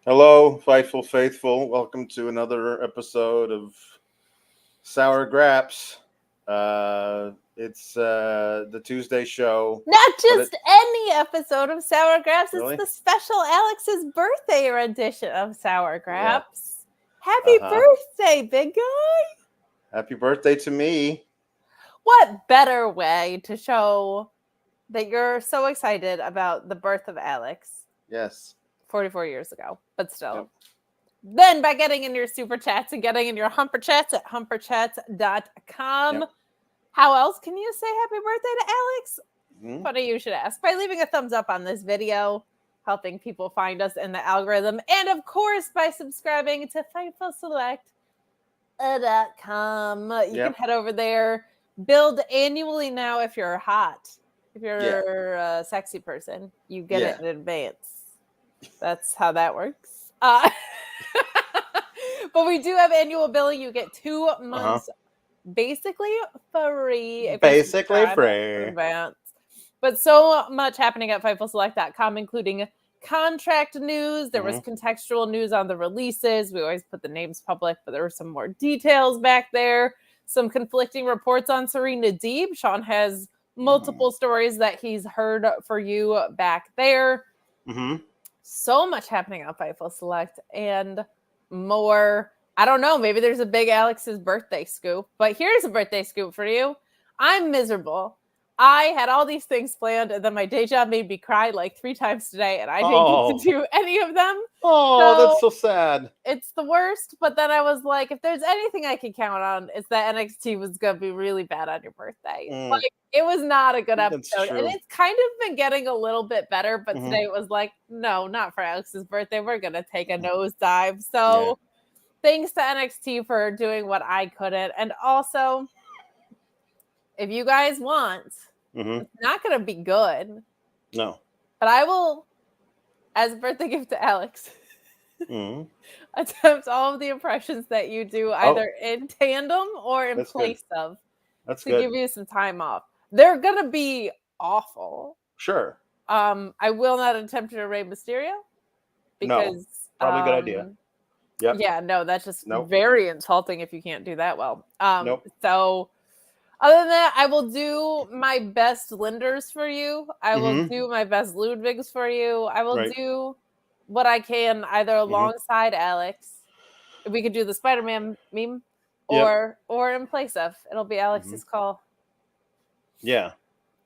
Hello, Fightful Faithful. Welcome to another episode of Sour Graps. It's the Tuesday show. Not But just any episode of Sour Graps, Really? it's the special Alex's birthday edition of Sour Graps. Happy Uh-huh. birthday, big guy! Happy birthday to me. What better way to show that you're so excited about the birth of Alex Yes. 44 years ago, but still. Yep. Then by getting in your super chats and getting in your humper chats at humperchats.com. Yep. How else can you say happy birthday to Alex? Mhm. Funny you should ask. By leaving a thumbs up on this video, helping people find us in the algorithm, and of course by subscribing to FightfulSelect.com. You can head over there. Build annually now if you're hot. If you're a sexy person, you get it in advance. That's how that works. But we do have annual billing. You get 2 months basically free. Basically free. Advance. But so much happening at FightfulSelect.com, including contract news. There was contextual news on the releases. We always put the names public, but there were some more details back there. Some conflicting reports on Serena Deeb. Sean has multiple stories that he's heard for you back there. So much happening on Fightful Select and more. I don't know. Maybe there's a big Alex's birthday scoop, but here's a birthday scoop for you. I'm miserable. I had all these things planned, and then my day job made me cry like 3 times today, and I didn't get to do any of them. That's so sad. It's the worst, but then I was like, if there's anything I can count on, it's that NXT was going to be really bad on your birthday. Like, it was not a good episode, and it's kind of been getting a little bit better, but today it was like, no, not for Alex's birthday. We're going to take a nosedive. So thanks to NXT for doing what I couldn't. And also, if you guys want, it's not going to be good. No. But I will, as a birthday gift to Alex, attempt all of the impressions that you do either in tandem or in place of. That's to give you some time off. They're going to be awful. Sure. I will not attempt to Rey Mysterio. Because, probably a good idea. Yep. Yeah, no, that's just very insulting if you can't do that well. So, other than that, I will do my best Linders for you. I will do my best Ludwigs for you. I will do what I can either alongside Alex. If we could do the Spider-Man meme or in place of. It'll be Alex's call. Yeah.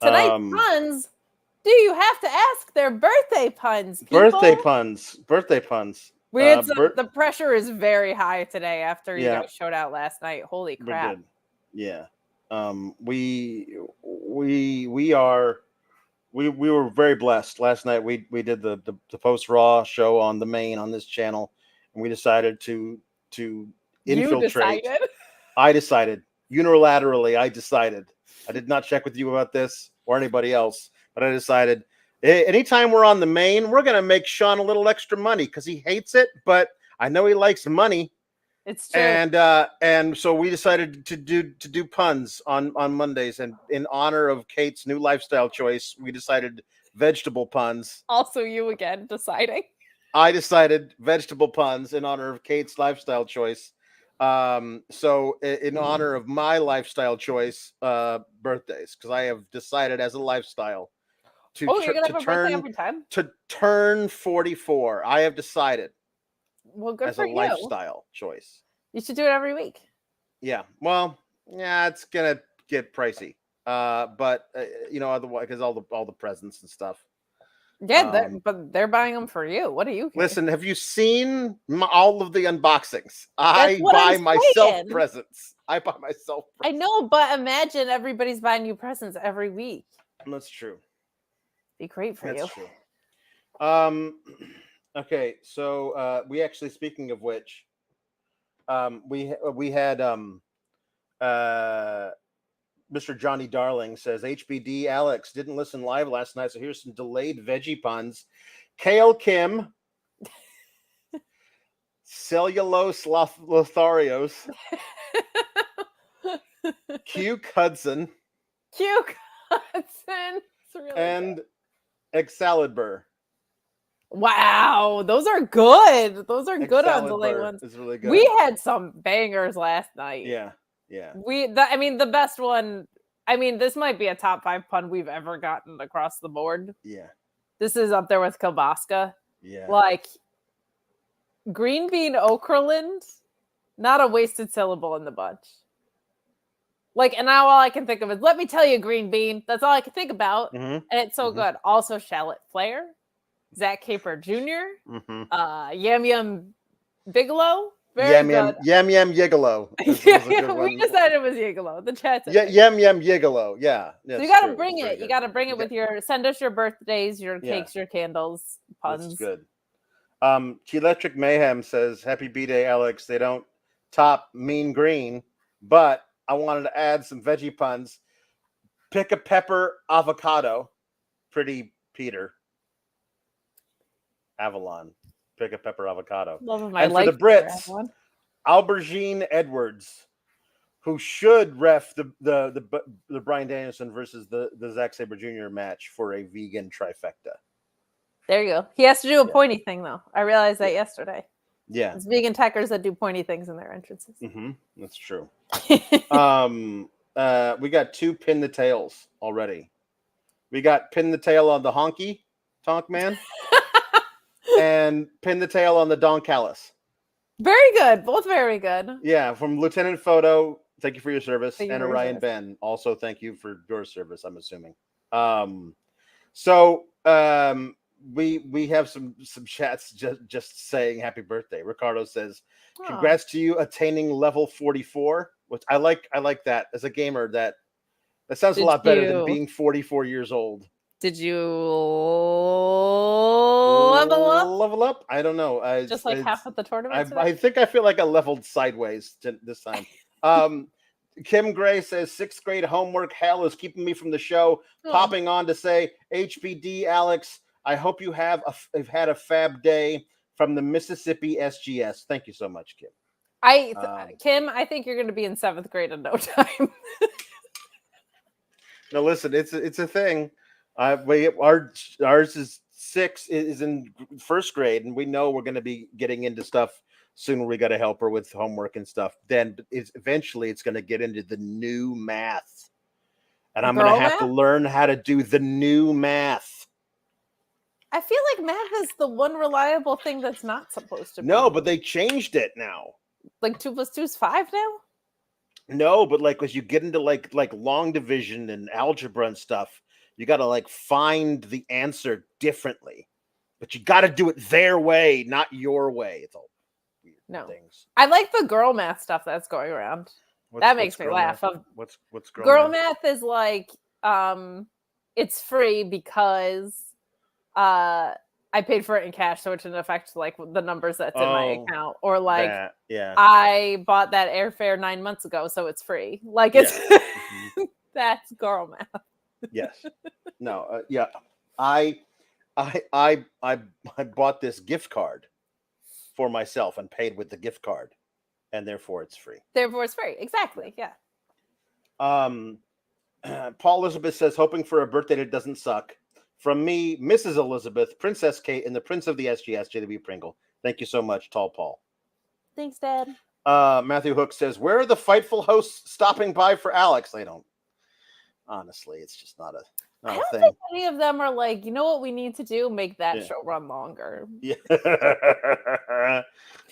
Tonight's puns. Do you have to ask their birthday puns? People? Birthday puns. The pressure is very high today after you guys showed out last night. Holy crap! Yeah. We were very blessed last night. We did the post Raw show on the main on this channel, and we decided to infiltrate. You decided? I decided unilaterally. I did not check with you about this or anybody else, but I decided anytime we're on the main, we're gonna make Sean a little extra money because he hates it, but I know he likes money. It's true. And so we decided to do puns on Mondays, and in honor of Kate's new lifestyle choice, we decided vegetable puns. Also, you again deciding. I decided vegetable puns in honor of Kate's lifestyle choice. So in honor of my lifestyle choice, birthdays, because I have decided as a lifestyle you're gonna have a birthday every time? To turn 44. I have decided. Well, good as for a you. Lifestyle choice. You should do it every week. Yeah. Well, yeah, it's gonna get pricey. But otherwise, because all the presents and stuff. Yeah, but they're buying them for you. What do you care? Listen, have you seen all of the unboxings? I buy myself presents. I know, but imagine everybody's buying you presents every week. That's true. Be great for you. That's true. Okay, so we actually, speaking of which, we had Mr. Johnny Darling says HBD Alex didn't listen live last night, so here's some delayed veggie puns. Kale Kim, Cellulose Lotharios, Q Hudson, Q Hudson, and Excalibur. Wow, those are good. Those are good on the late ones. It's really good. We had some bangers last night. Yeah. The best one. I mean, this might be a top 5 pun we've ever gotten across the board. Yeah. This is up there with Kielbasa. Yeah. Like, green bean Okraland, not a wasted syllable in the bunch. Like, and now all I can think of is, let me tell you, green bean. That's all I can think about. Mm-hmm. And it's so good. Also, Shallot Flair, Zach Caper Jr., Yam Yam Bigelow. Very good. Yam Yam Yigolo. We decided it was Yigolo. The chat said Yam Yam Yigolo. Yeah. So you got to bring it. You got to bring it with send us your birthdays, your cakes, your candles, puns. That's good. Electric Mayhem says, happy B-Day, Alex. They don't top Mean Green, but I wanted to add some veggie puns. Pick a pepper avocado. Pretty Peter. Avalon. Pick a pepper avocado. And for the Brits, Aubergine Edwards, who should ref the Bryan Danielson versus the Zack Sabre Jr. match for a vegan trifecta. There you go. He has to do a pointy thing, though. I realized that yesterday. Yeah. It's vegan techers that do pointy things in their entrances. That's true. We got 2 pin the tails already. We got pin the tail on the honky tonk man and pin the tail on the Don Callis. Very good. Both very good. Yeah, from Lieutenant Photo, thank you for your service. And Orion Ben, also thank you for your service, I'm assuming. We have some chats just saying happy birthday. Ricardo says, congrats to you attaining level 44, which I like that. As a gamer, that sounds a lot better than being 44 years old. Did you level up? I don't know. Just like half of the tournament? I think I feel like I leveled sideways this time. Kim Gray says 6th grade homework hell is keeping me from the show. Popping on to say, HBD Alex, I hope you have had a fab day from the Mississippi SGS. Thank you so much, Kim. Kim, I think you're going to be in 7th grade in no time. No, listen, it's a thing. Ours is 6 is in 1st grade, and we know we're going to be getting into stuff soon. We got to help her with homework and stuff. Then eventually it's going to get into the new math, and I'm going to have to learn how to do the new math. I feel like math is the one reliable thing that's not supposed to be. No, but they changed it now. Like 2 + 2 is 5 now? No, but like as you get into like long division and algebra and stuff, you got to like find the answer differently. But you got to do it their way, not your way. It's all weird things. I like the girl math stuff that's going around. That makes me laugh. What's girl math is like it's free because I paid for it in cash, so it didn't affect like the numbers that's in my account. Or like, I bought that airfare 9 months ago, so it's free. Like it's that's girl math. Yes. No. Yeah. I bought this gift card for myself and paid with the gift card, and therefore it's free. Exactly. Yeah. Paul Elizabeth says, hoping for a birthday that doesn't suck. From me, Mrs. Elizabeth, Princess Kate, and the Prince of the SGS, JW Pringle. Thank you so much, Tall Paul. Thanks, Dad. Matthew Hook says, where are the Fightful hosts stopping by for Alex? They don't. Honestly, it's just not a I don't thing. think any of them are like, you know what we need to do? Make that show run longer. Yeah.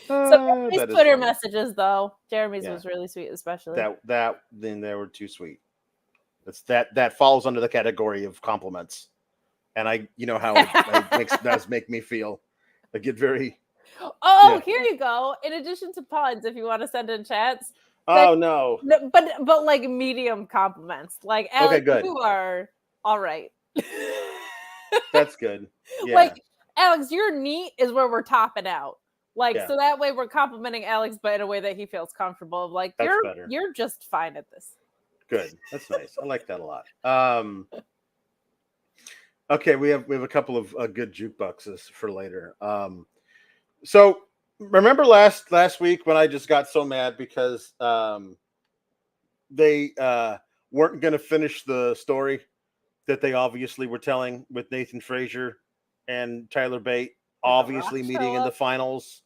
So these Twitter messages, though, Jeremy's was really sweet, especially. Then they were too sweet. That falls under the category of compliments. And you know how it does make me feel. I get very. Here you go. In addition to puns, if you want to send in chats. No. But like medium compliments. Like, Alex, okay, good. You are all right. That's good. Yeah. Like, Alex, you're neat is where we're topping out. Like, so that way we're complimenting Alex, but in a way that he feels comfortable. Like, you're just fine at this. Good. That's nice. I like that a lot. Okay, we have a couple of good jukeboxes for later. So remember last week when I just got so mad because they weren't going to finish the story that they obviously were telling with Nathan Frazier and Tyler Bate obviously Rock meeting show in the up? finals,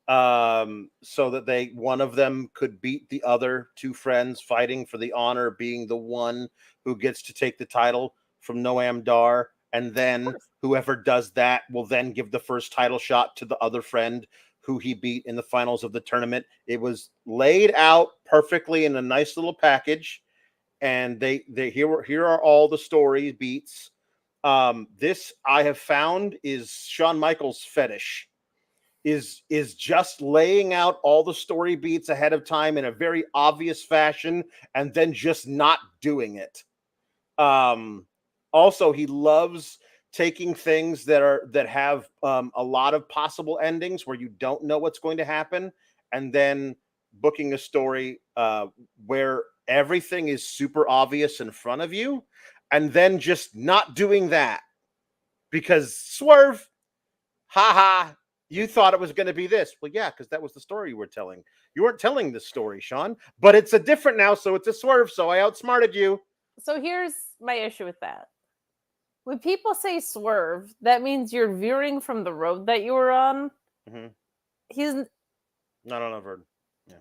so that one of them could beat the other two friends, fighting for the honor of being the one who gets to take the title from Noam Dar, and then whoever does that will then give the first title shot to the other friend who he beat in the finals of the tournament. It was laid out perfectly in a nice little package, and they here are all the story beats. This I have found is Shawn Michaels' fetish. Is just laying out all the story beats ahead of time in a very obvious fashion and then just not doing it. Also, he loves taking things that have a lot of possible endings where you don't know what's going to happen, and then booking a story where everything is super obvious in front of you, and then just not doing that because swerve, haha. You thought it was going to be this. Well, yeah, because that was the story you were telling. You weren't telling this story, Sean, but it's a different now, so it's a swerve. So I outsmarted you. So here's my issue with that. When people say swerve, that means you're veering from the road that you were on. Mm-hmm. He's not on a road. Yeah.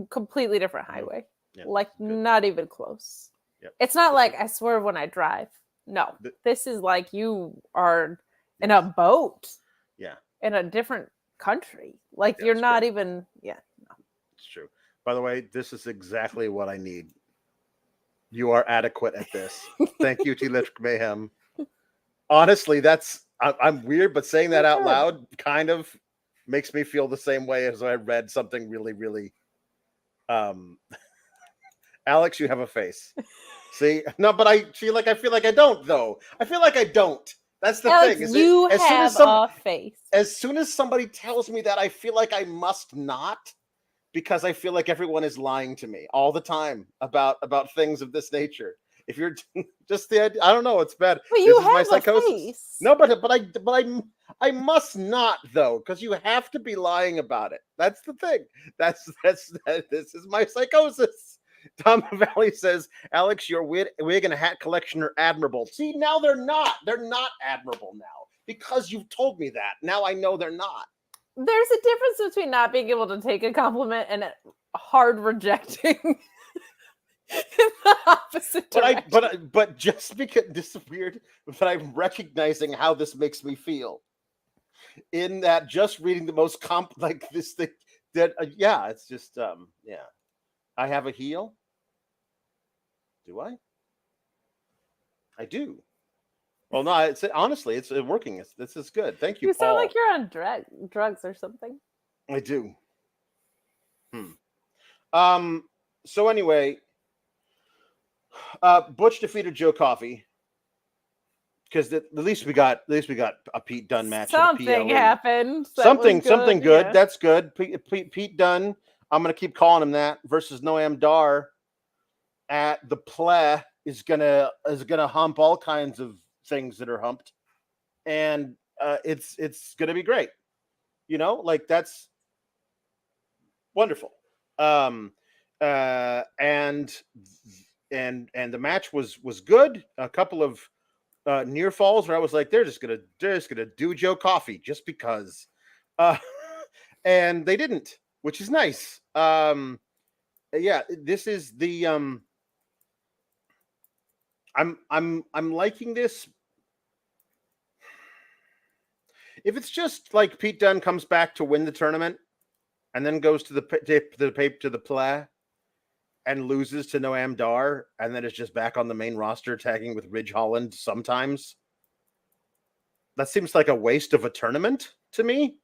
Completely different highway. Yeah. Like not even close. Yep. It's not like I swerve when I drive. No. This is like you are in a boat. Yeah. In a different country. Like you're not even no. It's true. By the way, this is exactly what I need. You are adequate at this. Thank you, T-Electric Mayhem. Honestly, I'm weird, but saying that out loud kind of makes me feel the same way as I read something really, really. Alex, you have a face. See, no, but I feel like I don't though. I feel like I don't. That's the Alex, thing. Is you have a face. As soon as somebody tells me that, I feel like I must not, because I feel like everyone is lying to me all the time about things of this nature. If you're just I don't know, it's bad. But you have my psychosis. A face. No, but I must not though, because you have to be lying about it. That's the thing. This is my psychosis. Tom Valley says, Alex, your wig and a hat collection are admirable. See, now they're not. They're not admirable now because you've told me that. Now I know they're not. There's a difference between not being able to take a compliment and hard rejecting in the opposite direction. But just because this is weird, but I'm recognizing how this makes me feel. In that, just reading the most like this thing that yeah, it's just yeah. I have a heel. Do I? I do. Well, no, it's honestly, it's working. This is good. Thank you, You Paul. sound like you're on drugs or something. I do. So anyway, Butch defeated Joe Coffey because at least we got a Pete Dunne match. Something happened. Something good. Yeah. That's good. Pete Dunne. I'm gonna keep calling him that. Versus Noam Dar at the play is gonna hump all kinds of things that are humped, and it's gonna be great. You know, like that's wonderful. And the match was good. A couple of near falls where I was like, they're just gonna do Joe Coffey just because, and they didn't, which is nice. Yeah, this is the I'm liking this. If it's just like Pete Dunne comes back to win the tournament and then goes to the play and loses to Noam Dar and then is just back on the main roster tagging with Ridge Holland sometimes, that seems like a waste of a tournament to me,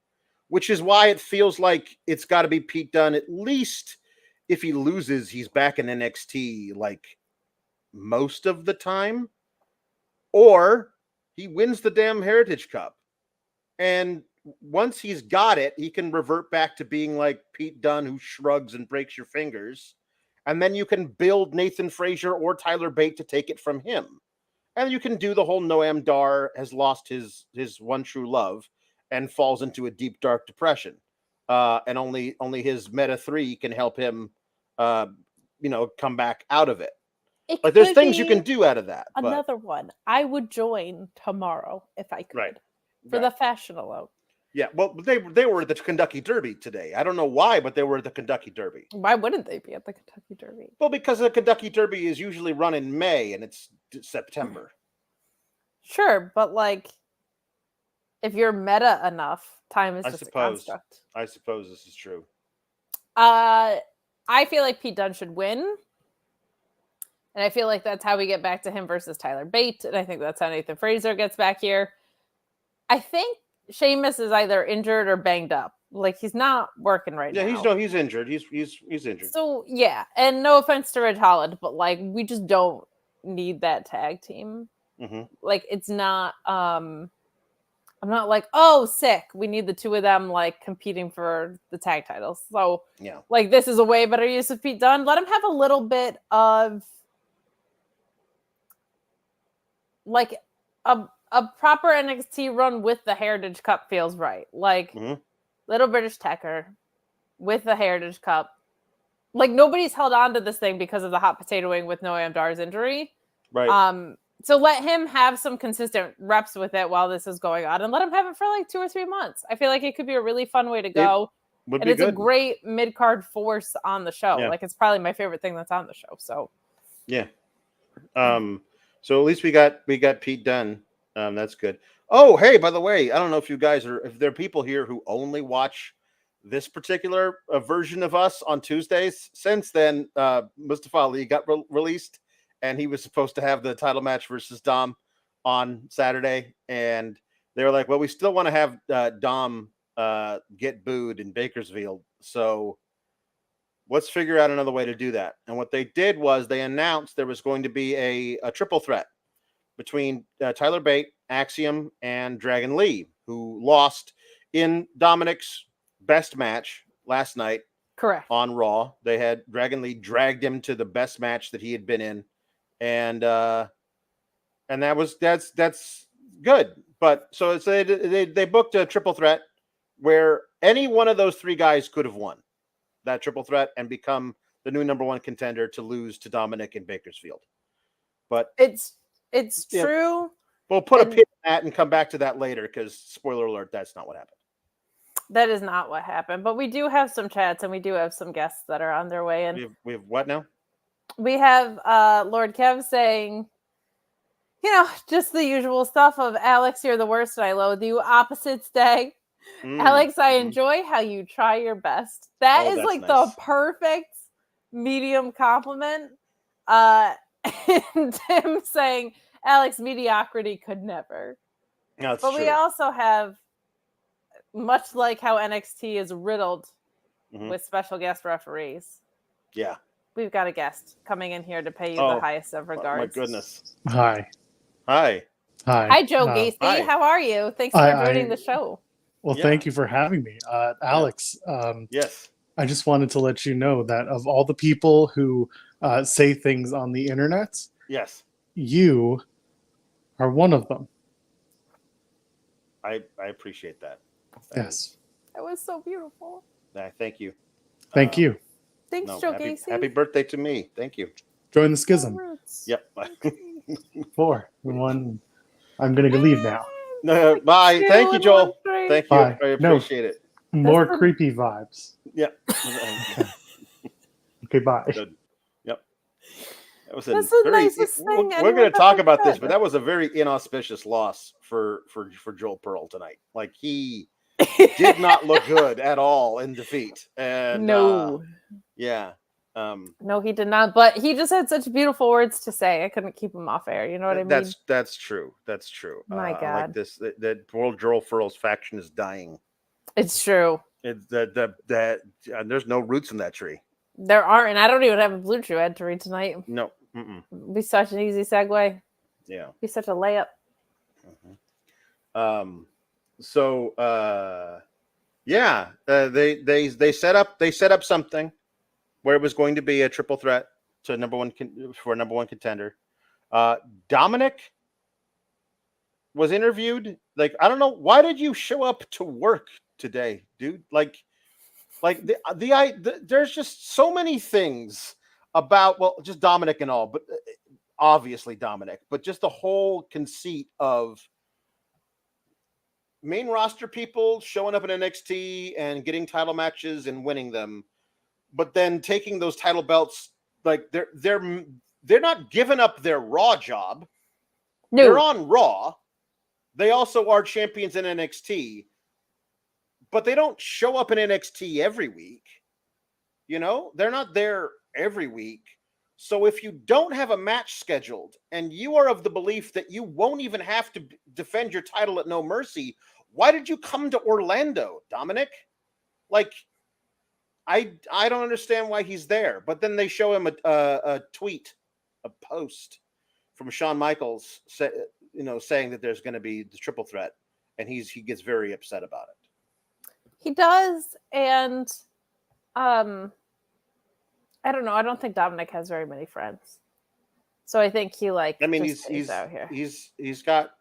which is why it feels like it's got to be Pete Dunne. At least if he loses, he's back in NXT like most of the time, or he wins the damn Heritage Cup. And once he's got it, he can revert back to being like Pete Dunne, who shrugs and breaks your fingers. And then you can build Nathan Frazier or Tyler Bate to take it from him. And you can do the whole Noam Dar has lost his one true love and falls into a deep, dark depression. And only his Meta 3 can help him, come back out of it. Like there's things you can do out of that. Another one. I would join tomorrow if I could. For the fashion alone. Yeah, well, they were at the Kentucky Derby today. I don't know why, but they were at the Kentucky Derby. Why wouldn't they be at the Kentucky Derby? Well, because the Kentucky Derby is usually run in May and it's September. Sure, but like, if you're meta enough, time is just a construct. I suppose this is true. I feel like Pete Dunne should win. And I feel like that's how we get back to him versus Tyler Bate. And I think that's how Nathan Fraser gets back here. I think Sheamus is either injured or banged up. Like, he's not working right now. Yeah, he's injured. He's injured. So, yeah. And no offense to Ridge Holland, but, like, we just don't need that tag team. Mm-hmm. Like, it's not... I'm not like, oh, sick. We need the two of them, like, competing for the tag titles. So, yeah, like, this is a way better use of Pete Dunne. Let him have a little bit of... like a proper NXT run with the Heritage Cup feels right. Like Little British Tekker with the Heritage Cup. Like, nobody's held on to this thing because of the hot potatoing with Noam Dar's injury. Right. So let him have some consistent reps with it while this is going on, and let him have it for like 2 or 3 months. I feel like it could be a really fun way to go. It's a great mid-card force on the show. Yeah. Like, it's probably my favorite thing that's on the show. So yeah. So at least we got Pete Dunne. That's good. Oh, hey, by the way, I don't know if there are people here who only watch this particular version of us on Tuesdays. Since then, Mustafa Ali got released, and he was supposed to have the title match versus Dom on Saturday. And they were like, well, we still want to have Dom get booed in Bakersfield. So let's figure out another way to do that. And what they did was they announced there was going to be a triple threat between Tyler Bate, Axiom, and Dragon Lee, who lost in Dominic's best match last night. Correct. On Raw. They had Dragon Lee dragged him to the best match that he had been in. And that's good. But so it's they booked a triple threat where any one of those three guys could have won that triple threat and become the new number one contender to lose to Dominic in Bakersfield. But it's true. We'll put a pin in that and come back to that later because, spoiler alert, that's not what happened. That is not what happened. But we do have some chats and we do have some guests that are on their way in. We have what now? We have Lord Kev saying, just the usual stuff of Alex, you're the worst and I loathe you. Opposites day. Alex, I enjoy how you try your best. That is like nice. The perfect medium compliment. And Tim saying, Alex, mediocrity could never. That's but true. We also have, much like how NXT is riddled with special guest referees. Yeah. We've got a guest coming in here to pay you the highest of regards. My goodness. Hi. Hi, Joe Gacy. Hi. How are you? Thanks for joining the show. Well, thank you for having me. Alex, yes. I just wanted to let you know that of all the people who say things on the internet, yes, you are one of them. I appreciate that. Yes. That was so beautiful. Thank you. Thank you. Thanks, Joe Gacy. Happy birthday to me. Thank you. Join the schism. Yep. 4, 1. I'm going to leave now. No, bye. Thank you, Joel. Thank you. Bye. I appreciate it. More creepy vibes. Yeah. Okay, bye. Good. Yep. That was That's the nicest thing. We're going to talk about this, but that was a very inauspicious loss for Joel Pearl tonight. Like, he did not look good at all in defeat. And no. Yeah. No, he did not. But he just had such beautiful words to say. I couldn't keep him off air. You know what I mean? That's true. That's true. My God. Like this, that poor Joel Pearl's faction is dying. It's true. It's that there's no roots in that tree. There aren't, and I don't even have a blue chew ad to read tonight. No. It'd be such an easy segue. Yeah. Be such a layup. They set up something where it was going to be a triple threat to number one contender. Dominic was interviewed. Like, I don't know, why did you show up to work today, dude? There's just so many things about, well, just Dominic and all, but obviously Dominic, but just the whole conceit of main roster people showing up in NXT and getting title matches and winning them, but then taking those title belts, like they're not giving up their Raw job. No. They're on Raw. They also are champions in NXT, but they don't show up in NXT every week. You know, they're not there every week. So if you don't have a match scheduled and you are of the belief that you won't even have to defend your title at No Mercy, why did you come to Orlando, Dominic? Like, I don't understand why he's there. But then they show him a tweet, a post from Shawn Michaels, saying that there's going to be the triple threat, and he gets very upset about it. He does, and I don't know. I don't think Dominic has very many friends, so I think he he's out here. He's got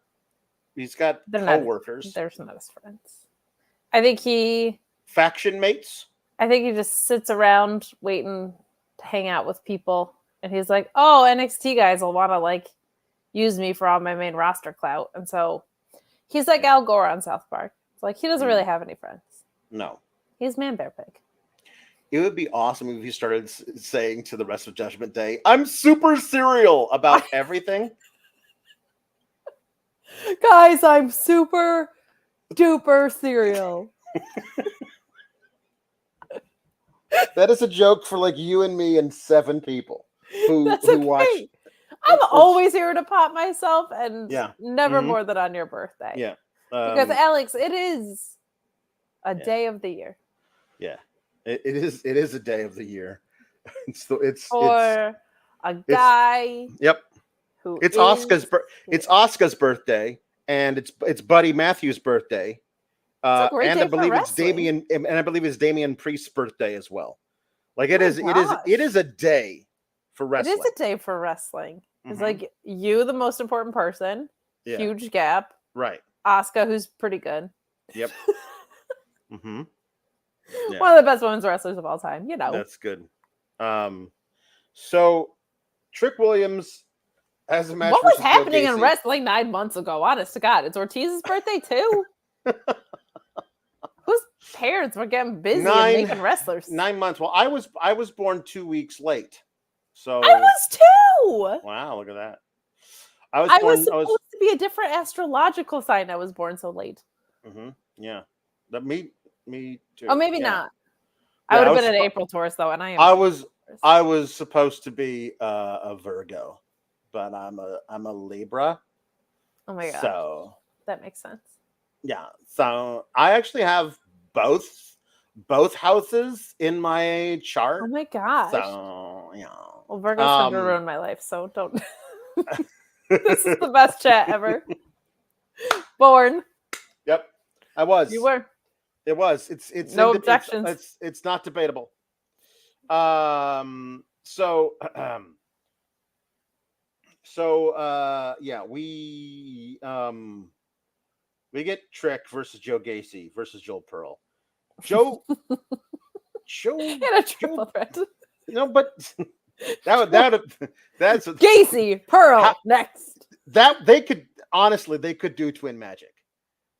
co-workers. They're not his friends. I think faction mates. I think he just sits around waiting to hang out with people, and he's like, "Oh, NXT guys will want to use me for all my main roster clout," and so he's like Al Gore on South Park. It's like he doesn't really have any friends. No, he's Man Bear Pig. It would be awesome if he started saying to the rest of Judgment Day, "I'm super serial about everything." Guys, I'm super duper serial. That is a joke for you and me and 7 people who watch. I'm always here to pop myself, and never more than on your birthday. Yeah, because Alex, it is a day of the year. Yeah. It is a day of the year. It's a guy. Yep. It's Asuka's birthday, and it's Buddy Matthews' birthday. And I believe it's Damian Priest's birthday as well. It is a day for wrestling. It is a day for wrestling. It's you, the most important person. Yeah. Huge gap. Right. Asuka, who's pretty good. Yep. Mm-hmm. Yeah. One of the best women's wrestlers of all time, That's good. So Trick Williams has a match. What was happening in wrestling 9 months ago? Honest to God, it's Ortiz's birthday too. Whose parents were getting busy and making wrestlers? 9 months. Well, I was born 2 weeks late. So I was too. Wow, look at that. I was supposed to be a different astrological sign. I was born so late. Mm-hmm. Yeah, me too. Oh, maybe not. I would have been an April Taurus though, and I was supposed to be a Virgo, but I'm a Libra. Oh my god! So that makes sense. Yeah. So I actually have both houses in my chart. Oh my gosh! So yeah. Well, Virgo's trying to ruin my life, so don't. This is the best chat ever. Born. Yep, I was. You were. It was. It's no objections. It's not debatable. Yeah, we get Trick versus Joe Gacy versus Joel Pearl. Joe in a triple threat. No, but that's Gacy Pearl next. That they could do Twin Magic.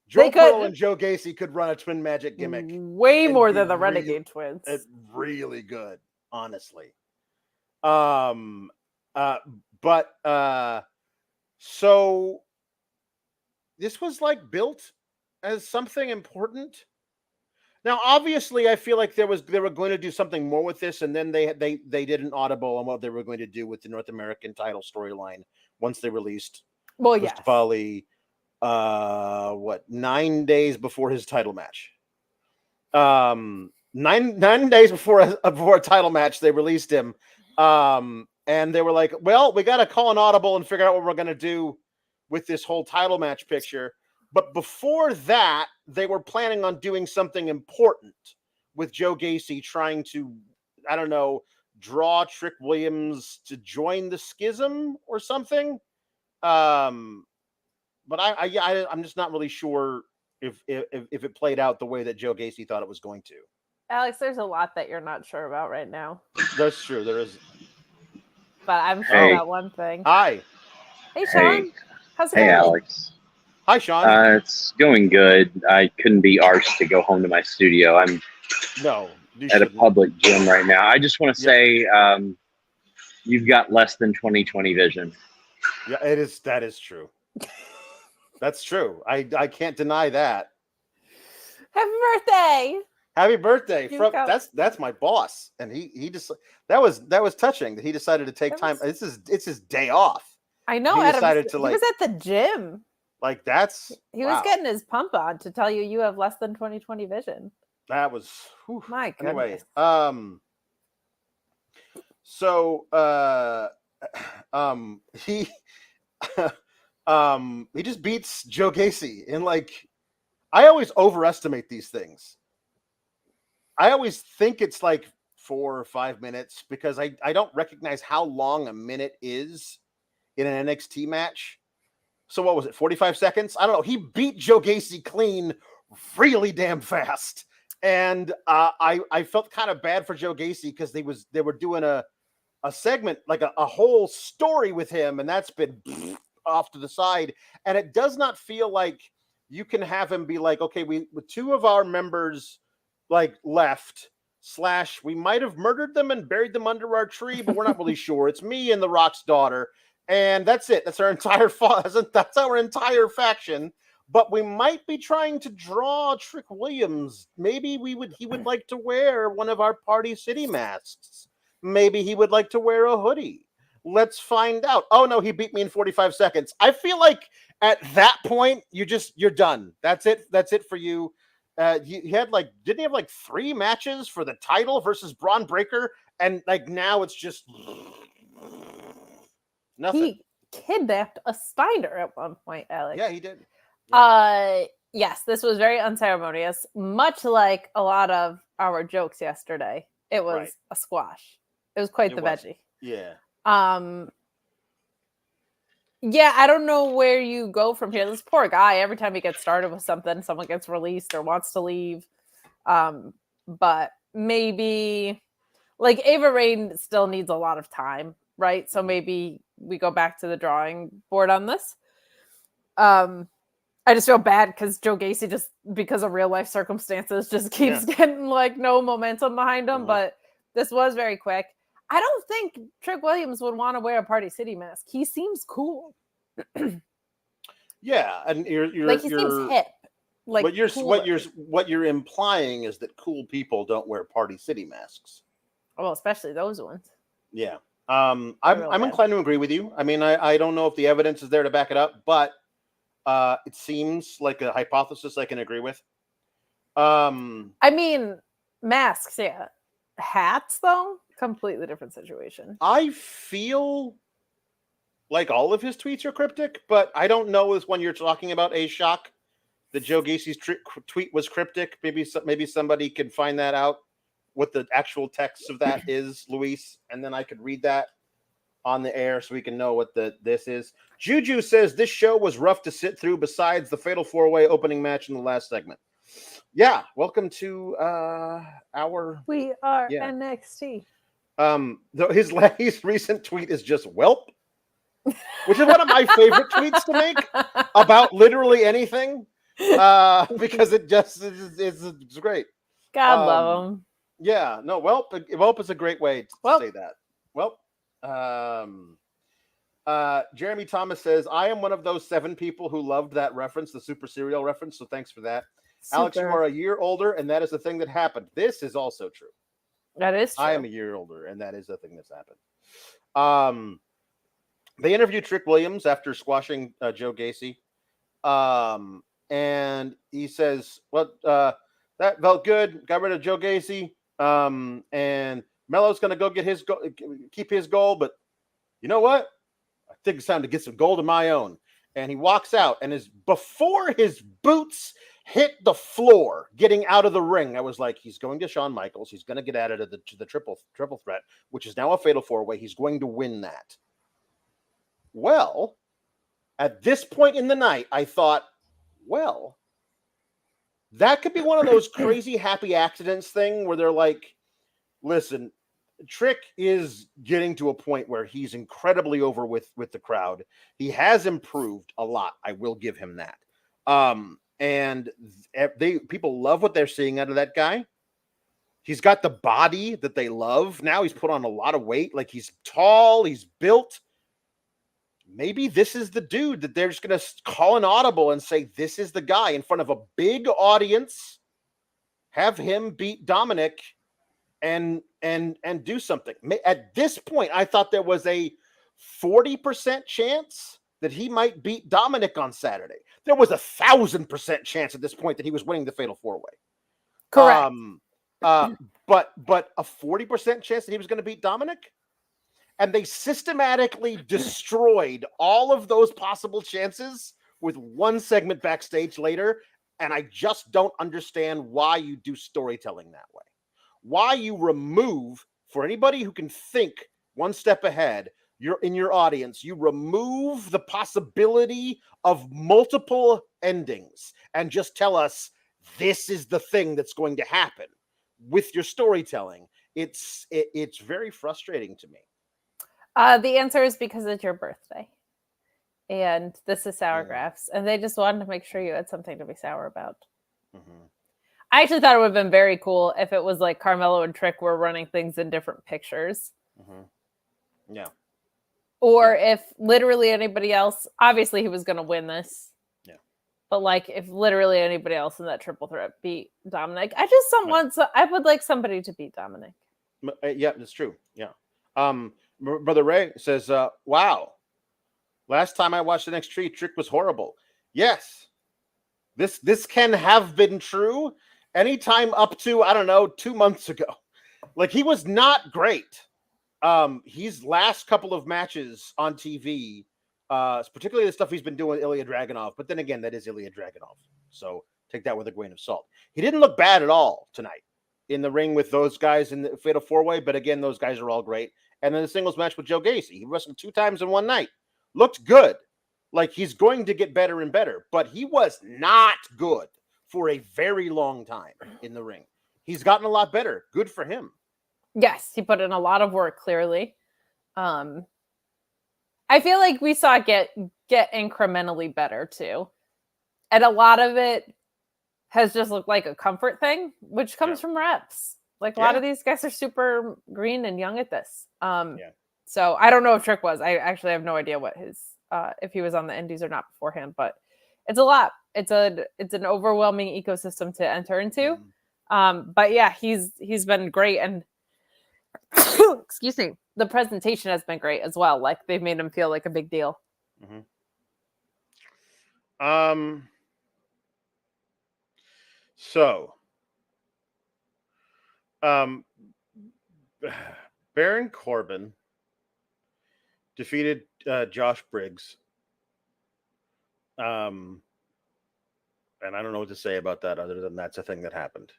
Joe Pearl and Joe Gacy could run a Twin Magic gimmick way more than the Renegade Twins. It's really good, honestly. So this was built as something important. Now, obviously, I feel like they were going to do something more with this, and then they did an audible on what they were going to do with the North American title storyline once they released Mustafa Ali. 9 days before his title match. 9 days before a title match, they released him. And they were like, well, we got to call an audible and figure out what we're going to do with this whole title match picture. But before that, they were planning on doing something important with Joe Gacy, trying to, I don't know, draw Trick Williams to join the schism or something. But I'm just not really sure if it played out the way that Joe Gacy thought it was going to. Alex, there's a lot that you're not sure about right now. That's true. There is. But I'm sure about one thing. Hi. Hey, Sean. Hey. How's it going? going? Alex. Hi, Sean. It's going good. I couldn't be arsed to go home to my studio. I'm at a public gym right now. I just want to say you've got less than 20/20 vision. Yeah, that is true. That's true. I can't deny that. Happy birthday! Happy birthday! That's my boss, and he just that was touching that he decided to take time. It's his day off. I know. He decided he was at the gym. Like he was getting his pump on to tell you have less than 20/20 vision. That was my goodness. Anyway, so he he just beats Joe Gacy in like. I always overestimate these things. I always think it's like 4 or 5 minutes because I don't recognize how long a minute is in an NXT match. So what was it, 45 seconds? I don't know. He beat Joe Gacy clean really damn fast. And I felt kind of bad for Joe Gacy because they were doing a segment, like a whole story with him, and that's been off to the side. And it does not feel like you can have him be like, okay, with 2 of our members like left / we might have murdered them and buried them under our tree, but we're not really sure. It's me and the Rock's daughter, and that's it. That's our entire that's our entire faction. But we might be trying to draw Trick Williams. Maybe he would like to wear one of our Party City masks. Maybe he would like to wear a hoodie. Let's find out. Oh no, he beat me in 45 seconds. I feel like at that point you're done. That's it. That's it for you. He had didn't he have like 3 matches for the title versus Braun Breaker, and like now it's just nothing. He kidnapped a Steiner at one point, Alex. Yeah, he did. Yeah. Yes, this was very unceremonious, much like a lot of our jokes yesterday. It was a squash. It was quite the veggie. Yeah. Yeah, I don't know where you go from here. This poor guy, every time he gets started with something, someone gets released or wants to leave. But maybe like Ava Raine still needs a lot of time, right? So maybe we go back to the drawing board on this. I just feel bad because Joe Gacy, just because of real life circumstances, just keeps getting like no momentum behind him. But this was very quick. I don't think Trick Williams would want to wear a Party City mask. He seems cool. Yeah, and you're he seems hip. Like what you're implying is that cool people don't wear Party City masks. Well, especially those ones. Yeah. I'm inclined to agree with you. I mean, I don't know if the evidence is there to back it up, but it seems like a hypothesis I can agree with. I mean, masks, yeah. Hats, though, completely different situation. I feel like all of his tweets are cryptic, but I don't know if when you're talking about a shock that Joe Gacy's tweet was cryptic. Maybe somebody can find that out, what the actual text of that is, Luis, and then I could read that on the air so we can know what this is. Juju says this show was rough to sit through besides the Fatal 4-Way opening match in the last segment. Yeah, welcome to our... We are NXT. His recent tweet is just "welp," which is one of my favorite tweets to make about literally anything, because it's great. God love him. Yeah, no, welp is a great way to say that. Welp. Jeremy Thomas says, I am one of those 7 people who loved that reference, the Super Serial reference, so thanks for that. Super. Alex, you are a year older, and that is the thing that happened. This is also true. That is true. I am a year older, and that is the thing that's happened. They interviewed Trick Williams after squashing Joe Gacy. And he says, well, that felt good. Got rid of Joe Gacy. And Melo's going to go get keep his gold. But you know what? I think it's time to get some gold of my own. And he walks out, and before his boots hit the floor, getting out of the ring, I was like, he's going to Shawn Michaels. He's going to get added to the triple threat, which is now a fatal 4-way. He's going to win that. Well, at this point in the night, I thought, well, that could be one of those crazy happy accidents thing where they're like, listen, Trick is getting to a point where he's incredibly over with the crowd. He has improved a lot. I will give him that. And people love what they're seeing out of that guy. He's got the body that they love. Now he's put on a lot of weight. Like, he's tall, he's built. Maybe this is the dude that they're just going to call an audible and say, this is the guy in front of a big audience. Have him beat Dominic and do something. At this point, I thought there was a 40% chance that he might beat Dominic on Saturday. There was 1,000% chance at this point that he was winning the Fatal 4-Way. Correct. But a 40% chance that he was going to beat Dominic? And they systematically destroyed all of those possible chances with one segment backstage later. And I just don't understand why you do storytelling that way. Why you remove, for anybody who can think one step ahead, you're in your audience, you remove the possibility of multiple endings and just tell us this is the thing that's going to happen with your storytelling. It's very frustrating to me. The answer is because it's your birthday. And this is Sour Graphs. And they just wanted to make sure you had something to be sour about. Mm-hmm. I actually thought it would have been very cool if it was like Carmelo and Trick were running things in different pictures. Mm-hmm. Yeah. Or if literally anybody else, obviously he was going to win this. Yeah. But like if literally anybody else in that triple threat beat Dominic, I would like somebody to beat Dominic. Yeah, that's true. Yeah. Brother Ray says, wow, last time I watched NXT, Trick was horrible. Yes, this can have been true anytime up to, I don't know, 2 months ago. Like, he was not great. His last couple of matches on TV, particularly the stuff he's been doing with Ilya Dragunov, but then again, that is Ilya Dragunov. So take that with a grain of salt. He didn't look bad at all tonight in the ring with those guys in the Fatal 4-Way, but again, those guys are all great. And then the singles match with Joe Gacy. He wrestled 2 times in one night. Looked good. Like, he's going to get better and better, but he was not good for a very long time in the ring. He's gotten a lot better. Good for him. Yes, he put in a lot of work, clearly. I feel like we saw it get incrementally better, too. And a lot of it has just looked like a comfort thing, which comes from reps. Like, a lot of these guys are super green and young at this. So I don't know if Trick was. I actually have no idea what his if he was on the indies or not beforehand, but it's a lot. It's an overwhelming ecosystem to enter into. But yeah, he's been great, and excuse me, the presentation has been great as well. Like, they've made him feel like a big deal. So Baron Corbin defeated Josh Briggs. And I don't know what to say about that other than that's a thing that happened.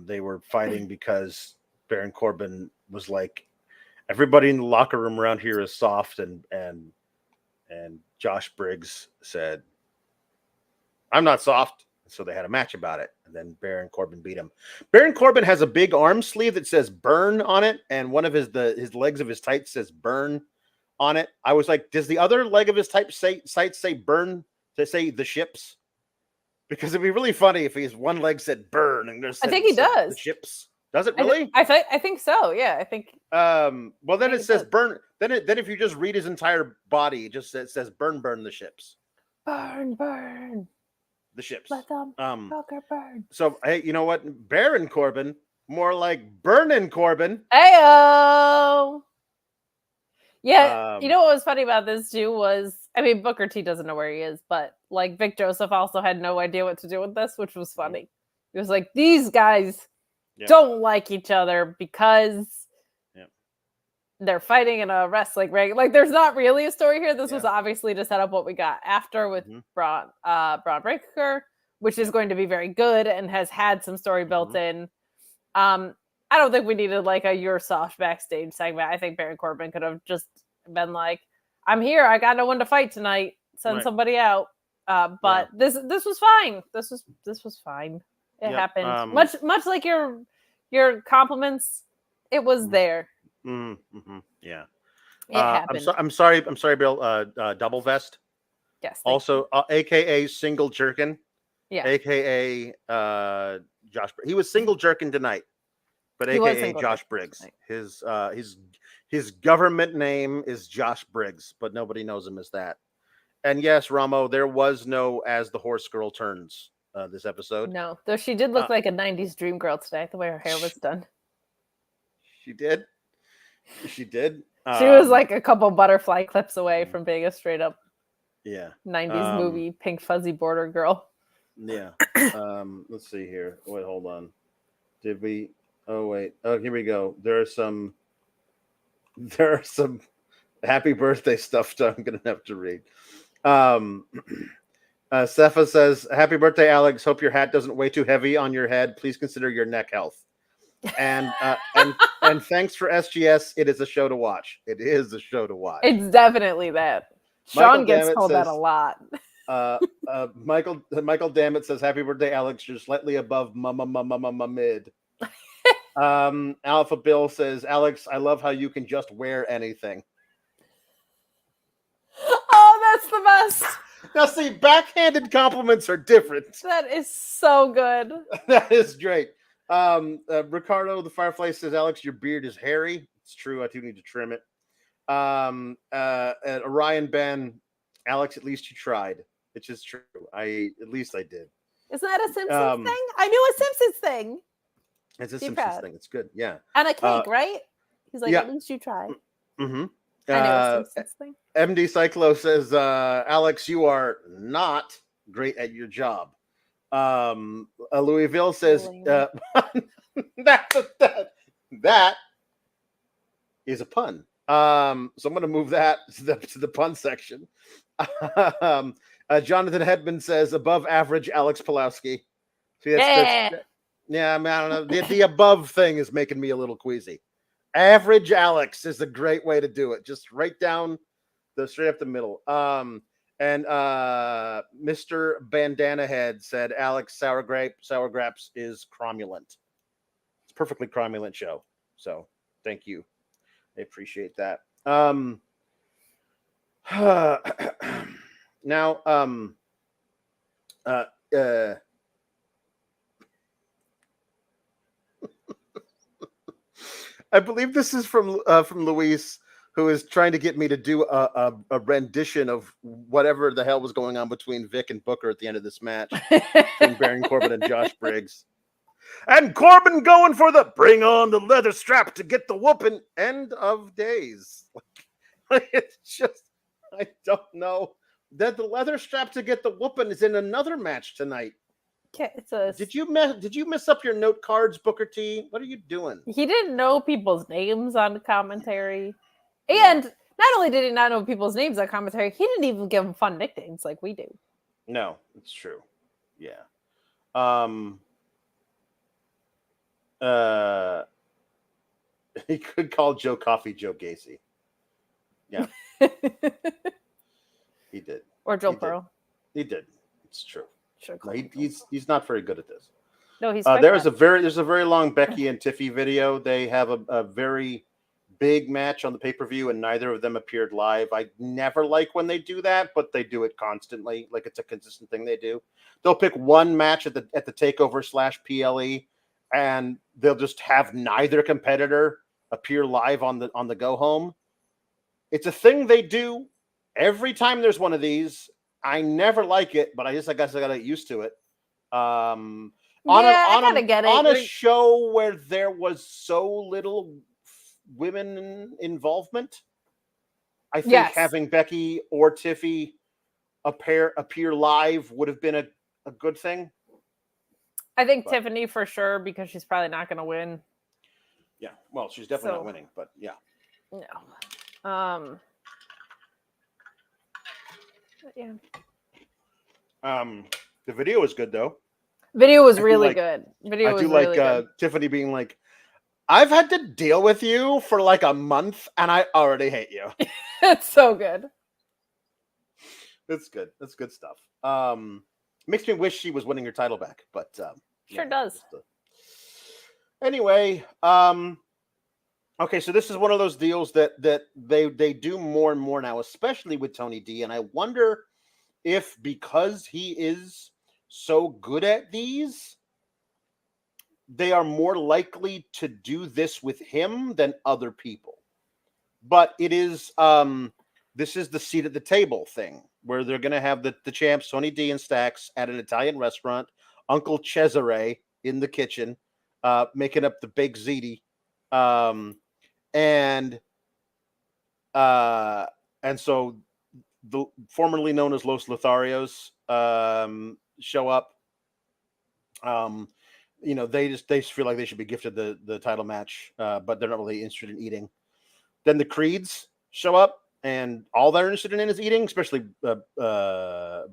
They were fighting because Baron Corbin was like, everybody in the locker room around here is soft, and Josh Briggs said, I'm not soft. So they had a match about it, and then Baron Corbin beat him. Baron Corbin has a big arm sleeve that says "burn" on it, and one of his legs of his tights says "burn" on it. I was like, does the other leg of his tights say "burn"? To say the ships? Because it'd be really funny if his one leg said "burn" and there's. I think he does. The ships. Does it really? I think so. Yeah, I think. Well, then it says "burn." Then if you just read his entire body, it says "burn the ships." Burn. The ships. Let them burn. So, hey, you know what? Baron Corbin, more like Burnin' Corbin. Ayo! Yeah, you know what was funny about this too was, I mean, Booker T doesn't know where he is, but like Vic Joseph also had no idea what to do with this, which was funny. It was like, these guys don't like each other because they're fighting in a wrestling ring. Like, there's not really a story here. This was obviously to set up what we got after with Braun Breaker, which is going to be very good and has had some story built in. I don't think we needed like a "you're soft" backstage segment. I think Baron Corbin could have just been like, I'm here. I got no one to fight tonight. Send somebody out. But this was fine. This was fine. It happened. Much like your compliments, it was there. Yeah. It happened. I'm sorry, Bill. Double Vest. Yes. Also, AKA Single Jerkin. Yeah. AKA Josh. He was Single Jerkin tonight, but AKA Josh Briggs. His government name is Josh Briggs, but nobody knows him as that. And yes, Ramo, there was no As the Horse Girl Turns this episode. No, though she did look like a 90s dream girl today, the way her hair was done. She did. She did. She was like a couple butterfly clips away from being a straight up 90s movie pink fuzzy border girl. Yeah. Let's see here. Wait, hold on. Did we? Oh, wait. Oh, here we go. There are some happy birthday stuff that I'm going to have to read. Sepha says, "Happy birthday, Alex. Hope your hat doesn't weigh too heavy on your head. Please consider your neck health." And thanks for SGS. It is a show to watch. It is a show to watch. It's definitely that. Sean gets told that a lot. Michael Dammit says, "Happy birthday, Alex. You're slightly above mid." Alpha Bill says, "Alex, I love how you can just wear anything." Oh, that's the best. Now, see, backhanded compliments are different. That is so good. That is great. Ricardo the Firefly says, "Alex, your beard is hairy." It's true. I do need to trim it. Orion Ben, "Alex, at least you tried," which is true. At least I did. Isn't that a Simpsons thing? I knew a Simpsons thing. It's a Simpsons thing. It's good. Yeah. And a cake, right? He's like, "At least you tried." Mm-hmm. I knew a Simpsons thing. MD Cyclo says, "Alex, you are not great at your job." Louisville says, that is a pun. So I'm going to move that to the pun section. Jonathan Hedman says, "Above average Alex Pawlowski." See, I mean, I don't know. The above thing is making me a little queasy. Average Alex is a great way to do it. Just right down straight up the middle. And Mr. Bandana Head said, "Alex, sour grapes is cromulent." It's a perfectly cromulent show. So thank you. I appreciate that. Now, I believe this is from Luis, who is trying to get me to do a rendition of whatever the hell was going on between Vic and Booker at the end of this match between Baron Corbin and Josh Briggs. And Corbin going for the "bring on the leather strap to get the whooping" end of days. It's just, I don't know. That the leather strap to get the whooping is in another match tonight. Did you mess up your note cards, Booker T? What are you doing? He didn't know people's names on commentary. And not only did he not know people's names on commentary, he didn't even give them fun nicknames like we do. No, it's true. Yeah. He could call Joe Coffey Joe Gacy. Yeah. He did. Or Joe Pearl. He did. It's true. Sure. No, he's not very good at this. No, he's there's a very long Becky and Tiffy video. They have a very big match on the pay-per-view, and neither of them appeared live. I never like when they do that, but they do it constantly. Like, it's a consistent thing they do. They'll pick one match at the takeover /PLE, and they'll just have neither competitor appear live on the go home. It's a thing they do every time there's one of these. I never like it, but I guess I got to get used to it. On a show where there was so little women involvement, I think having Becky or Tiffy appear live would have been a good thing. I think Tiffany for sure, because she's probably not going to win. Yeah, well, she's definitely not winning, but yeah. No. Yeah. The video was good though. Video was really good. Video was really good. Tiffany being like, "I've had to deal with you for like a month and I already hate you." It's so good. It's good. That's good stuff. Makes me wish she was winning her title back, but sure does. Anyway, okay, so this is one of those deals that they do more and more now, especially with Tony D, and I wonder if because he is so good at these, they are more likely to do this with him than other people. But it is this is the seat at the table thing where they're going to have the champs Tony D and Stacks at an Italian restaurant, Uncle Cesare in the kitchen, making up the big ziti, and so the formerly known as Los Lotharios show up. They just feel like they should be gifted the title match, but they're not really interested in eating. Then the Creeds show up, and all they're interested in is eating, especially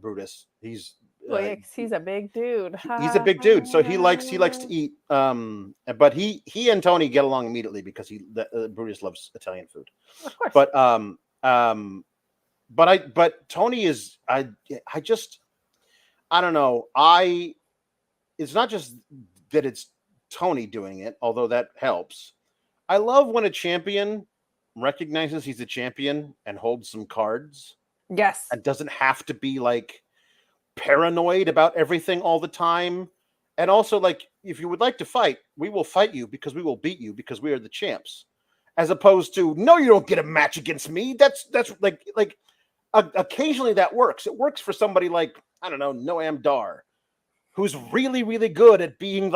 Brutus. He's a big dude. He's a big dude, so he likes to eat. But he and Tony get along immediately because Brutus loves Italian food. Of course. But Tony is I don't know. It's not just that it's Tony doing it, although that helps. I love when a champion recognizes he's a champion and holds some cards. Yes. And doesn't have to be like paranoid about everything all the time. And also, like, if you would like to fight, we will fight you because we will beat you because we are the champs. As opposed to, no, you don't get a match against me. That's like occasionally that works. It works for somebody like, I don't know, Noam Dar, who's really, really good at being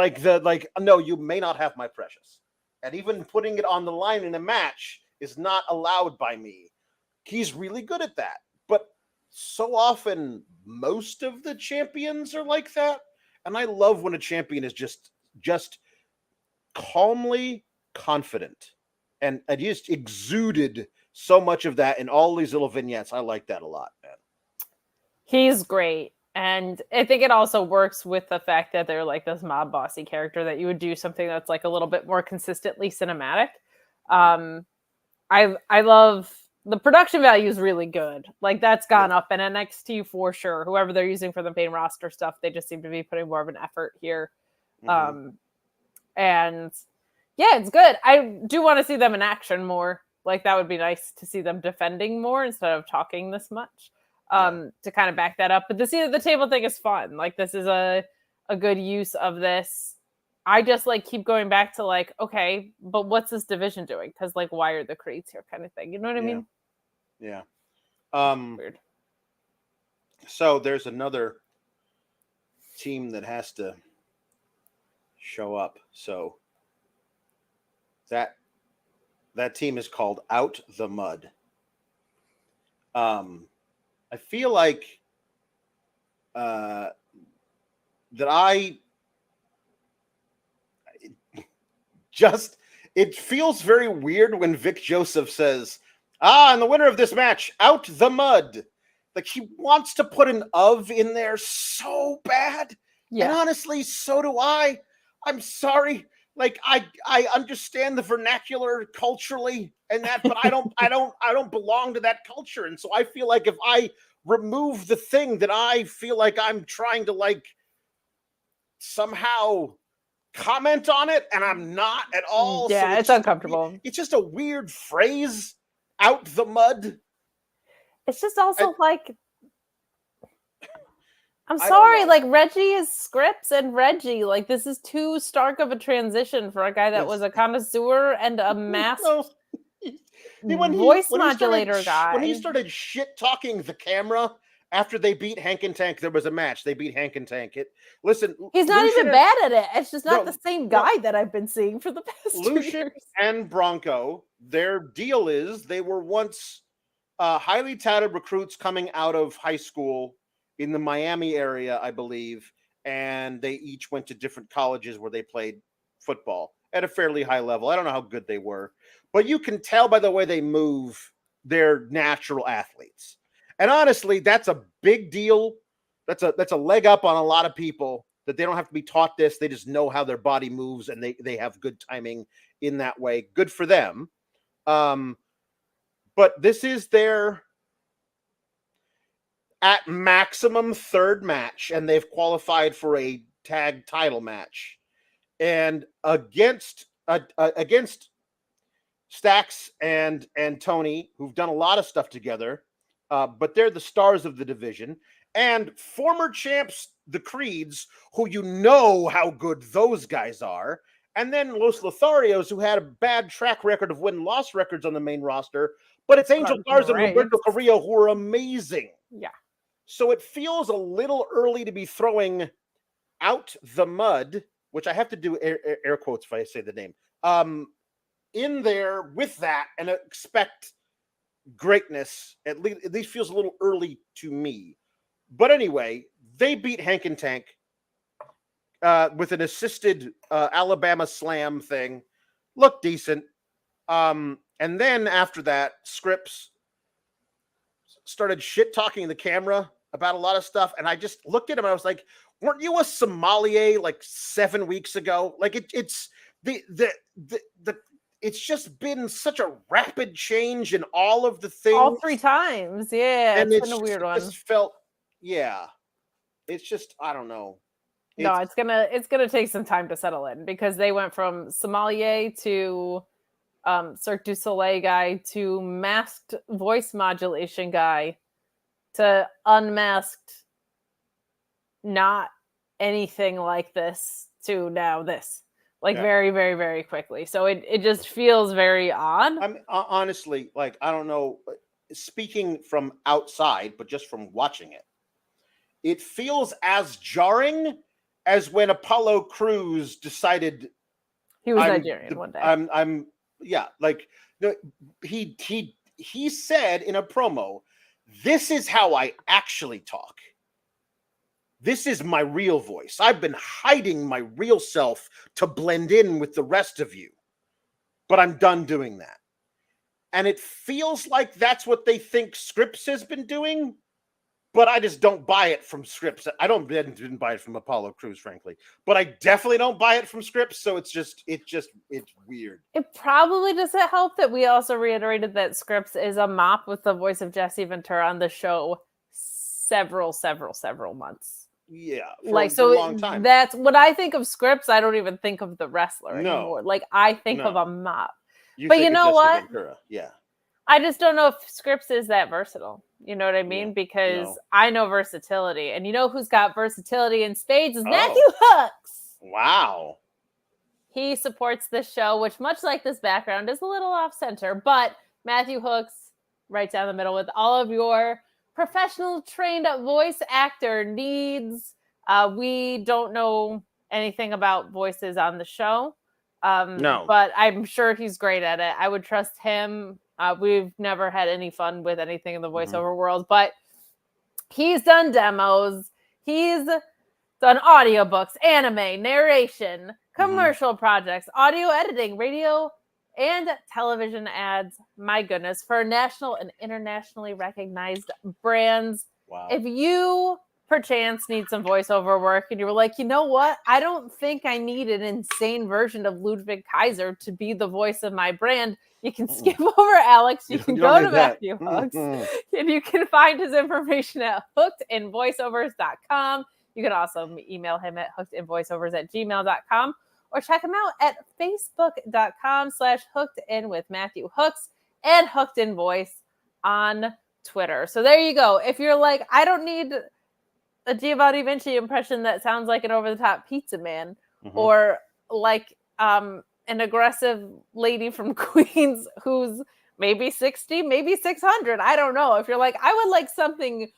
no, you may not have my precious. And even putting it on the line in a match is not allowed by me. He's really good at that. But so often, most of the champions are like that. And I love when a champion is just calmly confident. And I just exuded so much of that in all these little vignettes. I like that a lot, man. He's great. And I think it also works with the fact that they're like this mob bossy character that you would do something that's like a little bit more consistently cinematic. I love the production value is really good. Like that's gone up in NXT for sure. Whoever they're using for the main roster stuff, they just seem to be putting more of an effort here. And yeah, it's good. I do want to see them in action more. Like that would be nice to see them defending more instead of talking this much. To kind of back that up. But the seat at the table thing is fun. Like this is a good use of this. I just like keep going back to like, okay, but what's this division doing? Because like, why are the Creeds here kind of thing? You know what I mean? Yeah. Weird. So there's another team that has to show up. So that team is called Out the Mud. I feel like that it feels very weird when Vic Joseph says, and the winner of this match, Out the Mud. Like he wants to put an of in there so bad. Yeah. And honestly, so do I. I'm sorry. Like I understand the vernacular culturally and that, but I don't belong to that culture. And so I feel like if I remove the thing that I feel like I'm trying to like somehow comment on it, and I'm not at all. Yeah, so it's uncomfortable. It's just a weird phrase, Out the Mud. It's just also like, I'm sorry, like Reggie is Scripps and Reggie. Like this is too stark of a transition for a guy that was a connoisseur and a master voice modulator guy. When he started shit talking the camera after they beat Hank and Tank, there was a match. They beat Hank and Tank. He's not even bad at it. It's just not the same guy that I've been seeing for the past 2 years. Lucien and Bronco, their deal is they were once highly touted recruits coming out of high school in the Miami area, I believe, and they each went to different colleges where they played football at a fairly high level. I don't know how good they were, but you can tell by the way they move, they're natural athletes. And honestly, that's a big deal. That's a leg up on a lot of people that they don't have to be taught this. They just know how their body moves and they have good timing in that way. Good for them. But this is their at maximum third match, and they've qualified for a tag title match. And against Stacks and Tony, who've done a lot of stuff together, but they're the stars of the division. And former champs, the Creeds, who you know how good those guys are, and then Los Lotharios, who had a bad track record of win-loss records on the main roster, but it's Angel Garza and Roberto Carrillo who are amazing. Yeah. So it feels a little early to be throwing out the mud, which I have to do air quotes if I say the name, in there with that and expect greatness. At least feels a little early to me. But anyway, they beat Hank and Tank with an assisted Alabama slam thing. Looked decent. And then after that, Scripps started shit-talking the camera about a lot of stuff. And I just looked at him and I was like, weren't you a sommelier like 7 weeks ago? Like it's it's just been such a rapid change in all of the things. All 3 times. Yeah. And it's been a weird one. Just felt, yeah. It's just, I don't know. It's gonna take some time to settle in because they went from sommelier to Cirque du Soleil guy to masked voice modulation guy to unmasked not anything like this to now this. Very, very, very quickly. So it just feels very odd. I'm honestly, like, I don't know, speaking from outside, but just from watching it, it feels as jarring as when Apollo Crews decided he was Nigerian one day. He said in a promo, "This is how I actually talk. This is my real voice. I've been hiding my real self to blend in with the rest of you, but I'm done doing that." And it feels like that's what they think Scripps has been doing, but I just don't buy it from Scripps. I didn't buy it from Apollo Crews, frankly, but I definitely don't buy it from Scripps. So it's weird. It probably doesn't help that we also reiterated that Scripps is a mop with the voice of Jesse Ventura on the show several months. Yeah, for a long time. That's when I think of Scripps. I don't even think of the wrestler anymore. Like I think of a mop. But you know what? Ventura. Yeah. I just don't know if Scripps is that versatile. You know what I mean? Because I know versatility. And you know who's got versatility in spades is Matthew Hooks. Wow. He supports this show, which much like this background is a little off center. But Matthew Hooks, right down the middle with all of your professional trained voice actor needs. We don't know anything about voices on the show. No. But I'm sure he's great at it. I would trust him. We've never had any fun with anything in the voiceover world, but he's done demos. He's done audiobooks, anime, narration, commercial projects, audio editing, radio, and television ads. My goodness, for national and internationally recognized brands. Wow. If you perchance need some voiceover work and you were like, you know what? I don't think I need an insane version of Ludwig Kaiser to be the voice of my brand. You can skip over Alex. You can go to Matthew Hooks. And you can find his information at hookedinvoiceovers.com. You can also email him at hookedinvoiceovers@gmail.com or check him out at facebook.com/hookedinwithmatthewhooks and Hooked in Voice on Twitter. So there you go. If you're like, I don't need a Giovanni Vinci impression that sounds like an over-the-top pizza man or like an aggressive lady from Queens who's maybe 60, maybe 600. I don't know. If you're like, I would like something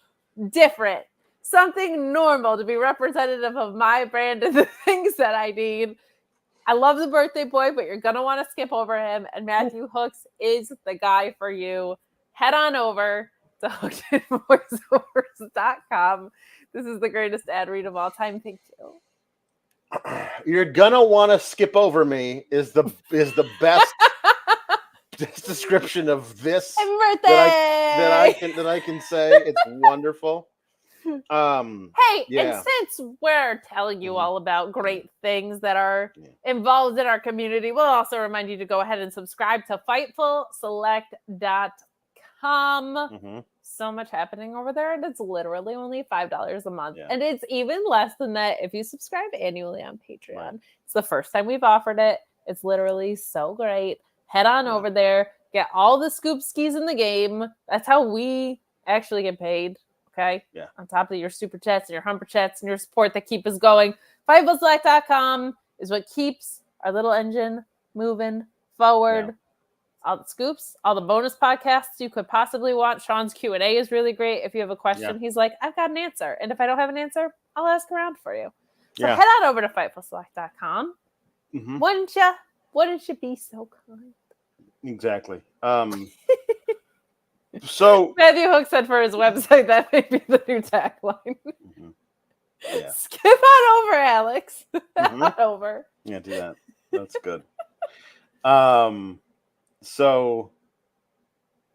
different, something normal to be representative of my brand and the things that I need. I love the birthday boy, but you're going to want to skip over him. And Matthew Hooks is the guy for you. Head on over to hookedinvoiceovers.com. This is the greatest ad read of all time. Thank you. You're gonna want to skip over me is the best description of this Happy birthday! that I can say. It's wonderful. Hey, and since we're telling you all about great things that are involved in our community, we'll also remind you to go ahead and subscribe to FightfulSelect.com. So much happening over there, and it's literally only $5 a month. And it's even less than that if you subscribe annually on Patreon. It's the first time we've offered it. It's literally so great. Head on over there, get all the scoop skis in the game. That's how we actually get paid Okay? Yeah. On top of your super chats and your humper chats and your support that keep us going. FightfulSelect.com is what keeps our little engine moving forward. Yeah. All the scoops, all the bonus podcasts you could possibly want. Sean's Q&A is really great. If you have a question, he's like, I've got an answer. And if I don't have an answer, I'll ask around for you. So head on over to FightfulSelect.com. Mm-hmm. Wouldn't you be so kind? Exactly. So Matthew Hook said for his website that may be the new tagline. Mm-hmm. Yeah. Skip on over, Alex. Mm-hmm. On over. Yeah, do that. That's good. So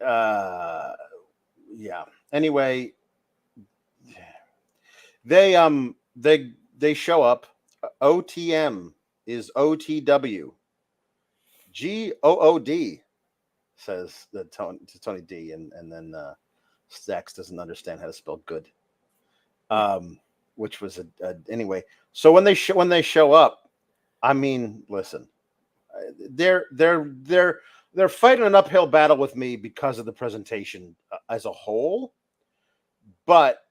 yeah. Anyway, they show up. OTM is OTW. GOOD says the Tony D, and then Stacks doesn't understand how to spell good. Which was anyway. So when they show up, I mean, listen, they're fighting an uphill battle with me because of the presentation as a whole. But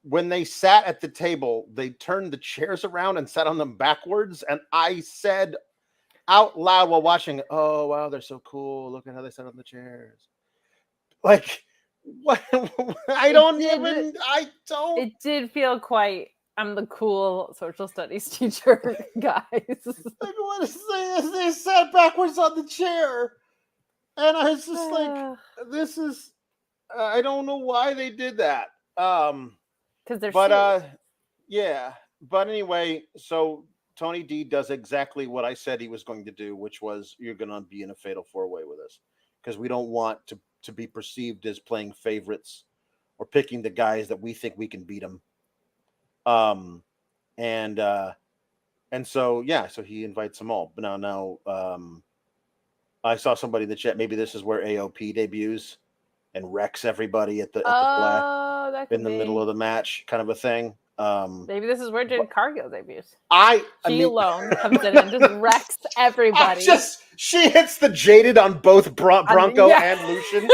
when they sat at the table, they turned the chairs around and sat on them backwards, and I said out loud while watching, "Oh wow, they're so cool! Look at how they sat on the chairs." Like, what? I don't. It did feel quite. I'm the cool social studies teacher, guys. Like, what is this? They sat backwards on the chair, and I was just like, "This is." I don't know why they did that. Because they're. Serious. Yeah. But anyway, so Tony D does exactly what I said he was going to do, which was you're going to be in a fatal 4-way with us because we don't want to be perceived as playing favorites or picking the guys that we think we can beat them. And so so he invites them all. But now I saw somebody in the chat. Maybe this is where AOP debuts and wrecks everybody at the in the middle of the match, kind of a thing. Maybe this is where Jade Cargill debuts. She alone comes in and just wrecks everybody. She hits the jaded on both Bronco and Lucien.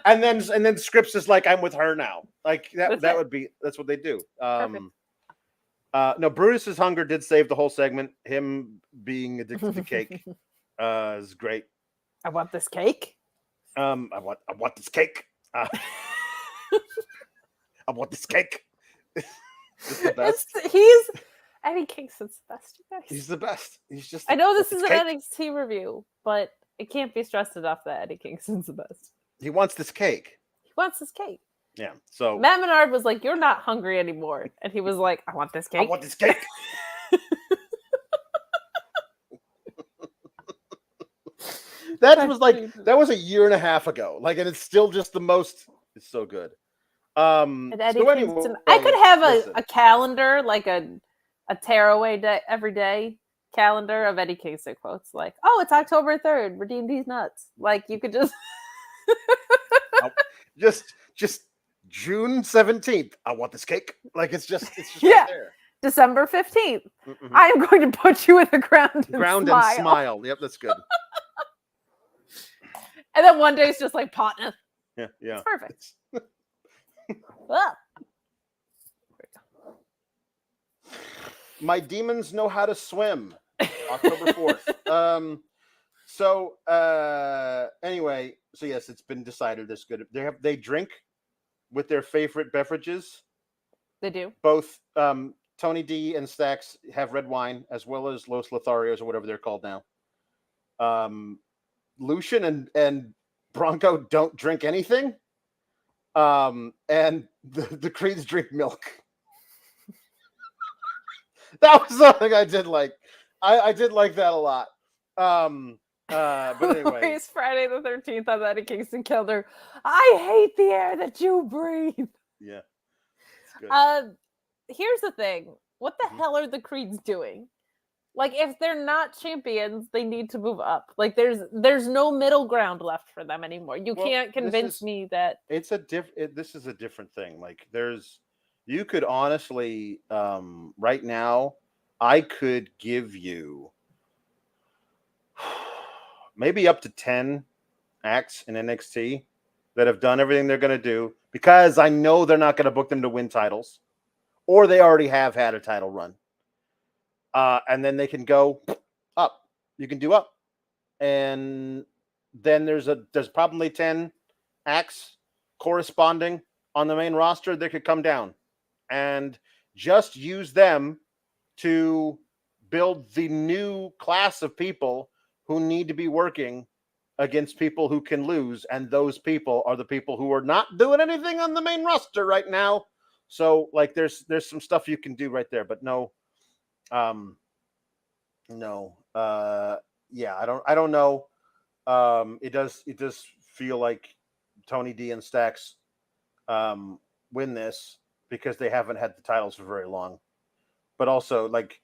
and then Scripps is like, I'm with her now. Like that's what they do. No, Brutus's hunger did save the whole segment. Him being addicted to cake is great. I want this cake. I want this cake. I want this cake. It's the best. Eddie Kingston's the best, you guys. He's the best. He's just. I know this is an NXT review, but it can't be stressed enough that Eddie Kingston's the best. He wants this cake. Yeah. So Matt Menard was like, "You're not hungry anymore," and he was like, "I want this cake. I want this cake." That was a year and a half ago. Like, and it's still just the most. It's so good. And Eddie Kingston, I could have a calendar, like a tearaway day every day calendar of Eddie Kingston quotes, like, "Oh, it's October 3rd. Redeem these nuts." Like, you could just June 17th. I want this cake. Like, it's just right there. December 15th. Mm-hmm. I am going to put you in the ground and smile. Yep, that's good. And then one day it's just like partner. Yeah. It's perfect. My demons know how to swim. October 4th. Anyway, so yes, it's been decided this good. They drink with their favorite beverages. They do. Both Tony D and Stacks have red wine, as well as Los Lotharios, or whatever they're called now. Lucien and Bronco don't drink anything. And the Creeds drink milk. That was something I did like. I did like that a lot. But anyway. It's Friday the 13th on Eddie Kingston Killer. I hate the air that you breathe. Yeah. It's good. Here's the thing. What the hell are the Creeds doing? Like, if they're not champions, they need to move up. Like, there's no middle ground left for them anymore. You can't convince me that this is a different thing. Like, you could honestly, right now, I could give you maybe up to 10 acts in NXT that have done everything they're going to do, because I know they're not going to book them to win titles, or they already have had a title run. And then they can go up. You can do up. And then there's probably 10 acts corresponding on the main roster that could come down, and just use them to build the new class of people who need to be working against people who can lose. And those people are the people who are not doing anything on the main roster right now. So like there's some stuff you can do right there, but yeah, I don't know. It does feel like Tony D and Stacks win this because they haven't had the titles for very long. But also, like,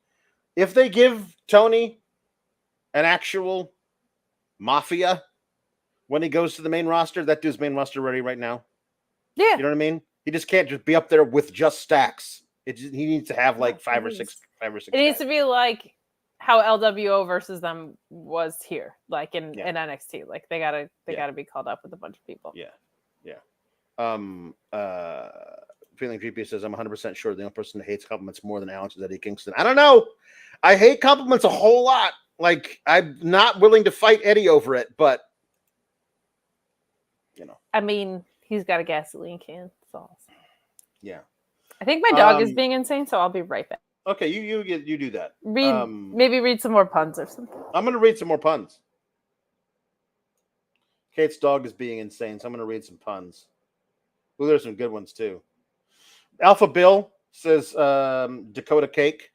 if they give Tony an actual mafia when he goes to the main roster, that dude's main roster ready right now. Yeah. You know what I mean? He just can't just be up there with just Stacks. He needs to have like five or six. It needs to be like how LWO versus them was here, like in NXT. Like they gotta be called up with a bunch of people. Yeah. Feeling GP says, I'm 100% sure the only person that hates compliments more than Alex is Eddie Kingston. I don't know. I hate compliments a whole lot. Like, I'm not willing to fight Eddie over it, but you know. I mean, he's got a gasoline can. So yeah. I think my dog is being insane, so I'll be right back. Okay, you do that. Maybe read some more puns or something. I'm gonna read some more puns. Kate's dog is being insane, so I'm gonna read some puns. Ooh, there's some good ones too. Alpha Bill says Dakota Cake.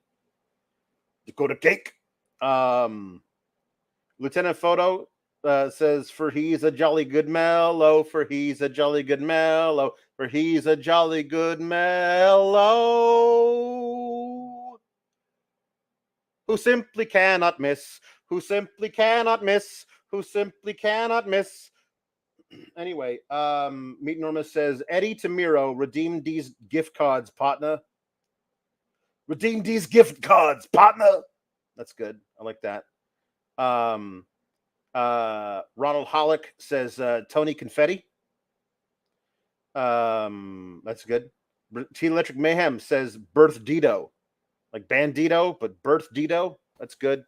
Dakota Cake. Lieutenant Photo says, for he's a jolly good mellow, for he's a jolly good mellow, for he's a jolly good mellow. Who simply cannot miss, who simply cannot miss, who simply cannot miss. Anyway, Meet Norma says, Eddie to Miro, redeem these gift cards, partner. Redeem these gift cards, partner. That's good. I like that. Ronald Hollick says, Tony Confetti. That's good. Teen Electric Mayhem says, Birth Dito. Like Bandito, but Birth Dito. That's good.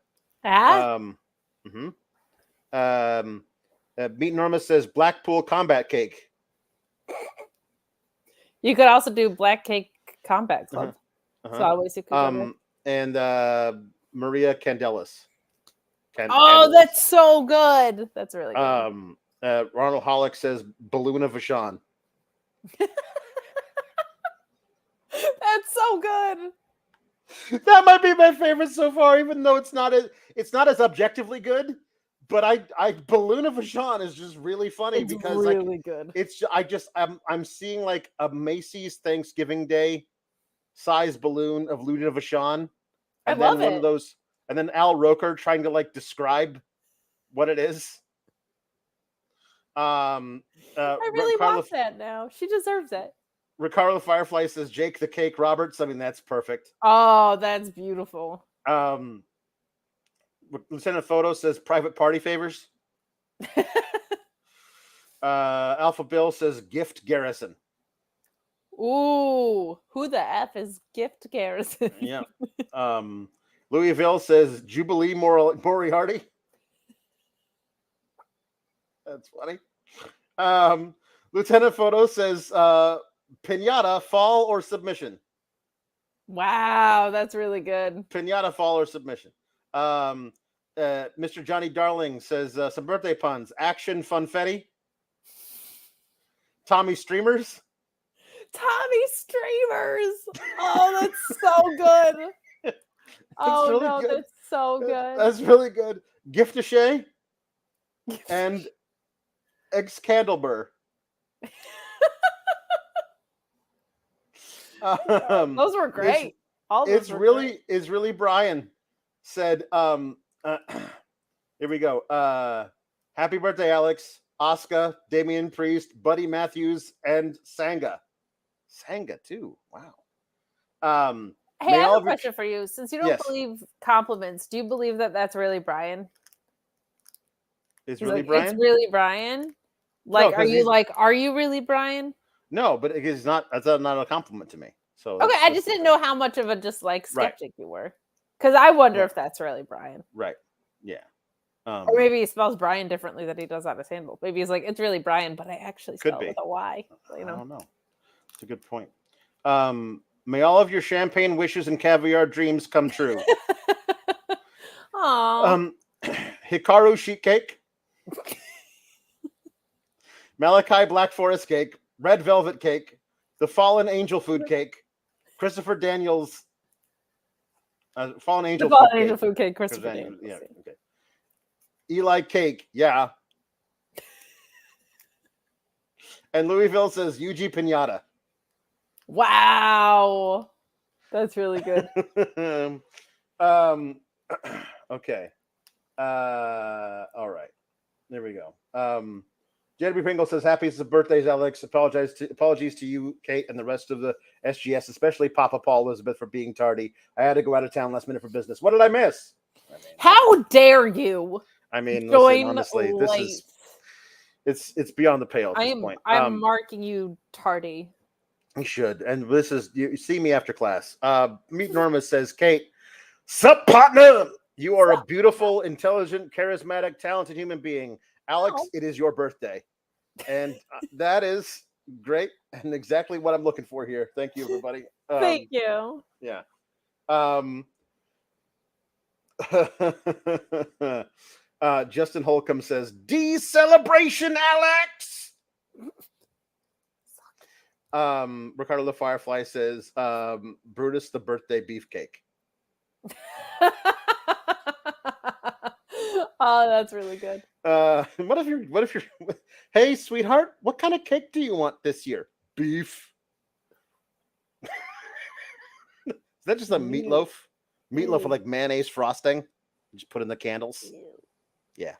Meet Norma says Blackpool Combat Cake. You could also do Black Cake Combat Club. So always you could and Maria Candelas. Oh, that's so good. That's really good. Ronald Hollick says Balloon of Vashon. That's so good. That might be my favorite so far, even though it's not as objectively good. But I Balloon of Vashon is just really funny because really good. I'm seeing like a Macy's Thanksgiving Day size balloon of Luna Vashon. I love it. One of those, and then Al Roker trying to like describe what it is. I really want that now. She deserves it. Ricardo Firefly says Jake the Cake Roberts. I mean, that's perfect. Oh, that's beautiful. Lieutenant Photo says private party favors. Alpha Bill says gift garrison. Ooh, who the F is gift garrison? Yeah. Louisville says Jubilee Moriarty. That's funny. Lieutenant Photo says Pinata fall or submission. Wow, that's really good. Pinata fall or submission. Mr. Johnny Darling says some birthday puns. Action funfetti. Tommy Streamers. Tommy Streamers. Oh, that's so good. Oh really no, good. That's so good. That's really good. Gift a Shay and Excandleburr. Those were great. It's really Brian said, here we go. Happy birthday, Alex, Asuka, Damian Priest, Buddy Matthews, and Sanga. Sanga too. Wow. Hey, I have a question for you. Since you don't believe compliments, do you believe that that's really Brian? It's really Brian? It's really Brian. Like, are you really Brian? No, but it's not. That's not a compliment to me. So okay, I just didn't know how much of a just like skeptic you were, because I wonder if that's really Brian. Right. Yeah. Or maybe he spells Brian differently than he does on his handle. Maybe he's like, it's really Brian, but I actually spell it with a Y. You know? I don't know. It's a good point. May all of your champagne wishes and caviar dreams come true. Aww. Hikaru sheet cake. Malachi Black Forest cake. Red velvet cake. The Fallen Angel food cake. Christopher Daniels. Fallen Angel food cake. Christopher Daniels. Yeah. Okay. Eli cake. Yeah. And Louisville says UG Pinata. Wow. That's really good. Okay. All right. There we go. Jeremy Pringle says, happy birthdays, Alex. Apologies to you, Kate, and the rest of the SGS, especially Papa Paul Elizabeth for being tardy. I had to go out of town last minute for business. What did I miss? How dare you? I mean, listen, honestly, this is it's beyond the pale at this point. I'm marking you tardy. You should. And this is, you see me after class. Meet Norma says, Kate, sup, partner? You are a beautiful, intelligent, charismatic, talented human being. Alex, it is your birthday. And that is great and exactly what I'm looking for here. Thank you, everybody. Thank you. Yeah. Justin Holcomb says, celebration, Alex. Ricardo the Firefly says, Brutus the birthday beefcake. Oh, that's really good. What if you're hey, sweetheart, what kind of cake do you want this year? Beef. Is that just a meatloaf? Meatloaf with like mayonnaise frosting? Just put in the candles. Yeah.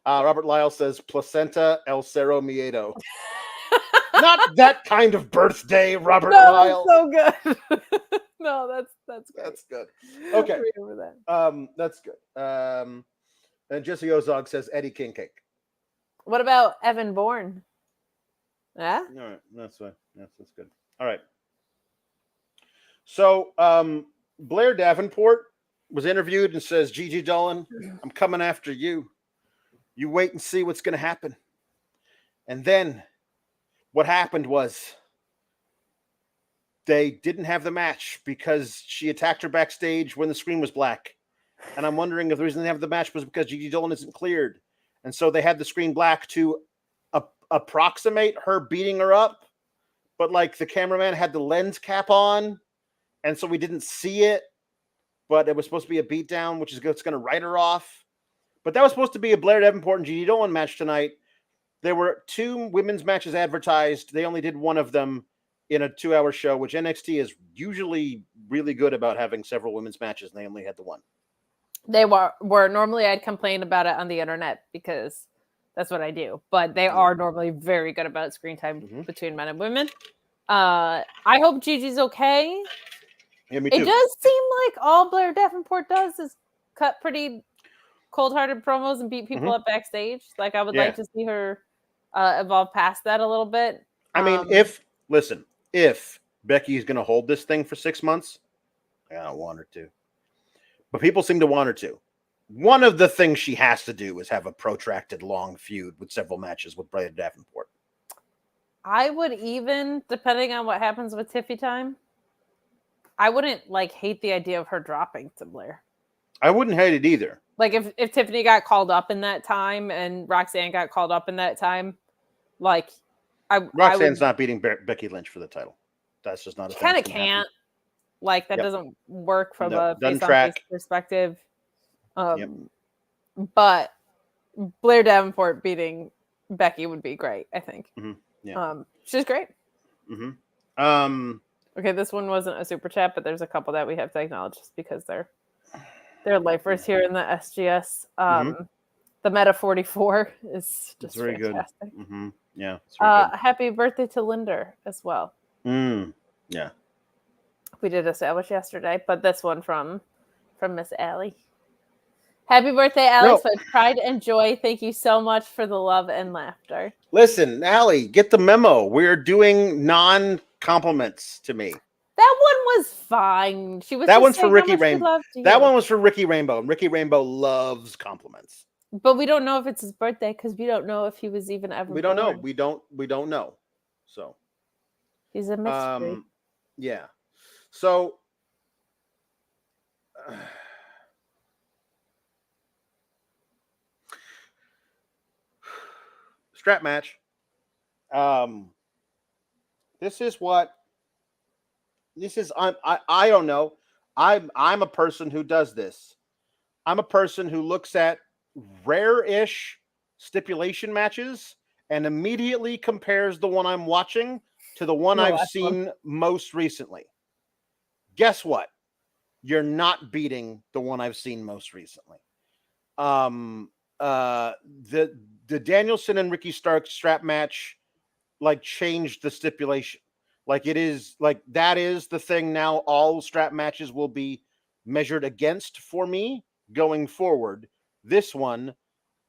Robert Lyle says placenta el cerro miedo. Not that kind of birthday, Robert Lyle. So good. No, that's great. That's good. Okay. That's good. And Jesse Ozog says Eddie King cake. What about Evan Bourne? Yeah. All right, that's fine. Yes, that's good. All right. So Blair Davenport was interviewed and says, Gigi Dolin, I'm coming after you. You wait and see what's going to happen. And then what happened was they didn't have the match because she attacked her backstage when the screen was black. And I'm wondering if the reason they have the match was because Gigi Dolin isn't cleared. And so they had the screen black to approximate her beating her up. But like the cameraman had the lens cap on. And so we didn't see it. But it was supposed to be a beatdown, which is going to write her off. But that was supposed to be a Blair Davenport and Gigi Dolin match tonight. There were 2 women's matches advertised. They only did one of them in a 2-hour show, which NXT is usually really good about having several women's matches, and they only had the one. They were normally I'd complain about it on the internet because that's what I do. But they are normally very good about screen time between men and women. I hope Gigi's okay. Yeah, me too. It does seem like all Blair Davenport does is cut pretty cold-hearted promos and beat people up backstage. Like I would like to see her evolve past that a little bit. I mean, if Becky is going to hold this thing for 6 months, I don't want her to. But people seem to want her to. One of the things she has to do is have a protracted long feud with several matches with Blair Davenport. I would even, depending on what happens with Tiffy time, I wouldn't hate the idea of her dropping to Blair. I wouldn't hate it either. Like if Tiffany got called up in that time and Roxanne got called up in that time, Roxanne's not beating Becky Lynch for the title. That's just not a thing. Kind of can't. That doesn't work from a face-on-face perspective. But Blair Davenport beating Becky would be great, I think. Yeah. She's great. Okay, this one wasn't a super chat, but there's a couple that we have to acknowledge just because they're lifers here in the SGS. The Meta 44 is just very fantastic. Good. Yeah. Happy birthday to Linder as well. Yeah. We did establish yesterday, but this one from Miss Allie. Happy birthday, Alex, with pride and joy. Thank you so much for the love and laughter. Listen, Allie, get the memo. We're doing non-compliments to me. That one was fine. She was. That one's for Ricky Rainbow. That one was for Ricky Rainbow, and Ricky Rainbow loves compliments. But we don't know if it's his birthday because we don't know if he was even ever. We don't know. We don't know. So he's a mystery. Yeah. So strap match. This is I don't know. I'm a person who does this. I'm a person who looks at rare-ish stipulation matches and immediately compares the one I'm watching to the one I've seen most recently. Guess what? You're not beating the one I've seen most recently. The Danielson and Ricky Stark strap match changed the stipulation. It is that is the thing now. All strap matches will be measured against for me going forward. This one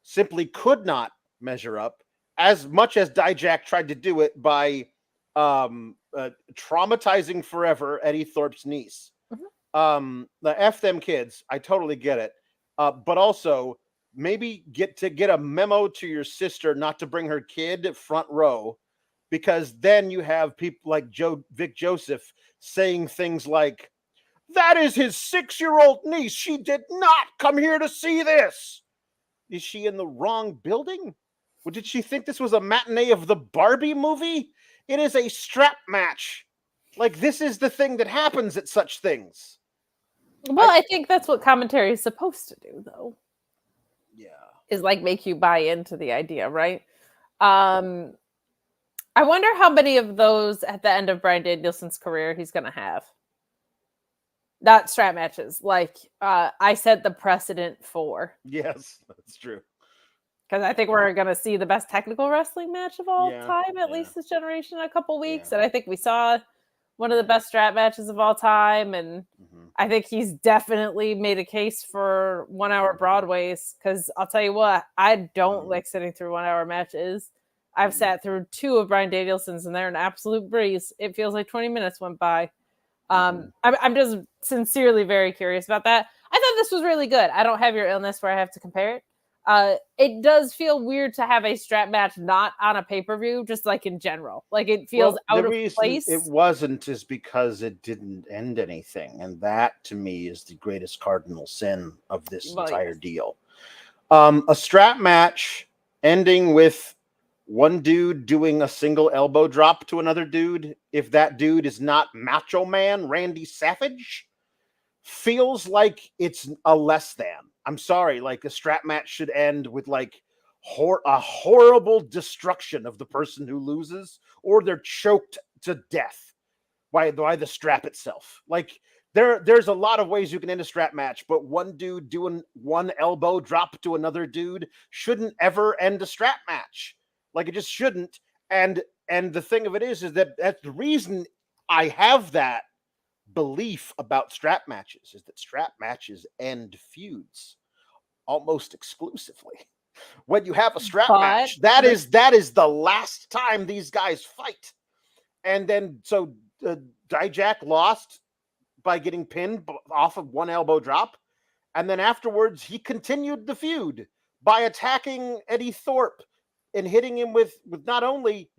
simply could not measure up, as much as Dijak tried to do it by traumatizing forever Eddy Thorpe's niece. The F them kids, I totally get it. But also maybe get a memo to your sister not to bring her kid front row, because then you have people like Vic Joseph saying things like, "That is his 6-year-old niece. She did not come here to see this." Is she in the wrong building? Or did she think this was a matinee of the Barbie movie? It is a strap match. This is the thing that happens at such things. Well, I think that's what commentary is supposed to do, though. Yeah. Is make you buy into the idea, right? I wonder how many of those at the end of Bryan Danielson's career he's going to have. Not strap matches. I set the precedent for. Yes, that's true. Because I think we're going to see the best technical wrestling match of all time, at least this generation, in a couple weeks. And I think we saw one of the best strap matches of all time. And I think he's definitely made a case for 1 hour Broadways. Because I'll tell you what, I don't like sitting through 1 hour matches. I've sat through 2 of Bryan Danielson's and they're an absolute breeze. It feels like 20 minutes went by. I'm just sincerely very curious about that. I thought this was really good. I don't have your illness where I have to compare it. It does feel weird to have a strap match not on a pay-per-view, just in general. It feels out of place. It wasn't is because it didn't end anything. And that, to me, is the greatest cardinal sin of this entire deal. A strap match ending with one dude doing a single elbow drop to another dude, if that dude is not Macho Man Randy Savage, feels like it's a less than. I'm sorry, a strap match should end with a horrible destruction of the person who loses, or they're choked to death by the strap itself. There's a lot of ways you can end a strap match, but one dude doing one elbow drop to another dude shouldn't ever end a strap match. It just shouldn't. And the thing of it is that that's the reason I have that belief about strap matches, is that strap matches end feuds almost exclusively. When you have a strap match, that is the last time these guys fight. And then so Dijak lost by getting pinned off of one elbow drop, and then afterwards he continued the feud by attacking Eddy Thorpe and hitting him with not only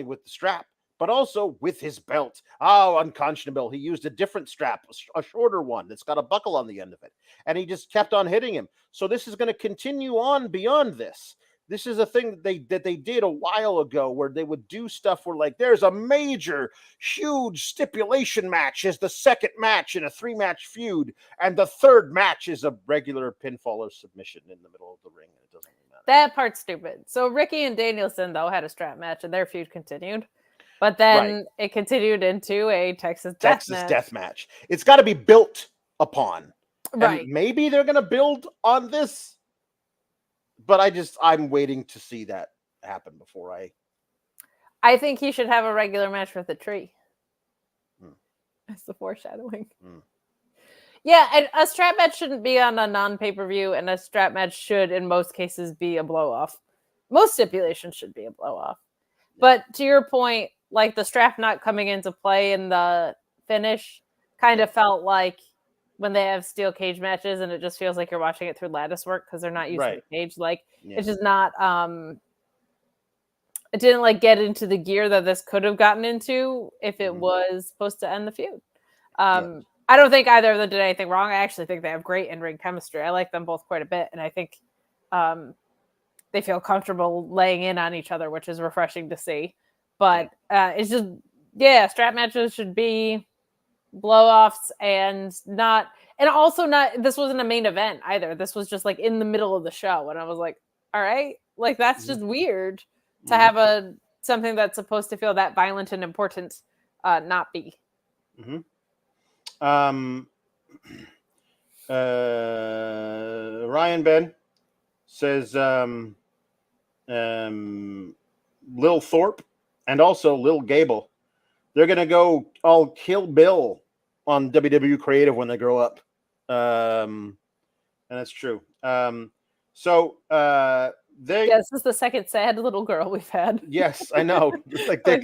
with the strap, but also with his belt. Oh, unconscionable. He used a different strap, a shorter one that's got a buckle on the end of it. And he just kept on hitting him. So this is going to continue on beyond this. This is a thing that they did a while ago, where they would do stuff where there's a major, huge stipulation match as the second match in a 3-match feud. And the third match is a regular pinfall or submission in the middle of the ring. It doesn't really matter. That part's stupid. So Ricky and Danielson, though, had a strap match and their feud continued. But then it continued into a Texas death match. It's got to be built upon. Right. And maybe they're going to build on this. But I'm waiting to see that happen before I think he should have a regular match with the tree. That's the foreshadowing. Yeah, and a strap match shouldn't be on a non-pay-per-view, and a strap match should, in most cases, be a blow-off. Most stipulations should be a blow-off. But to your point, like the strap not coming into play in the finish kind of felt like when they have steel cage matches and it just feels like you're watching it through lattice work because they're not using the cage. Like it's just not it didn't like get into the gear that this could have gotten into if it was supposed to end the feud. I don't think either of them did anything wrong. I actually think they have great in-ring chemistry. I like them both quite a bit, and I think they feel comfortable laying in on each other, which is refreshing to see. But it's just, strap matches should be blow-offs and also not, this wasn't a main event either. This was just like in the middle of the show. And I was like, all right, like that's just weird to have something that's supposed to feel that violent and important not be. Ryan Ben says Lil Thorpe and also Lil Gable, they're gonna go all Kill Bill on WWE Creative when they grow up, and that's true. This is the second sad little girl we've had. Yes, I know. Like they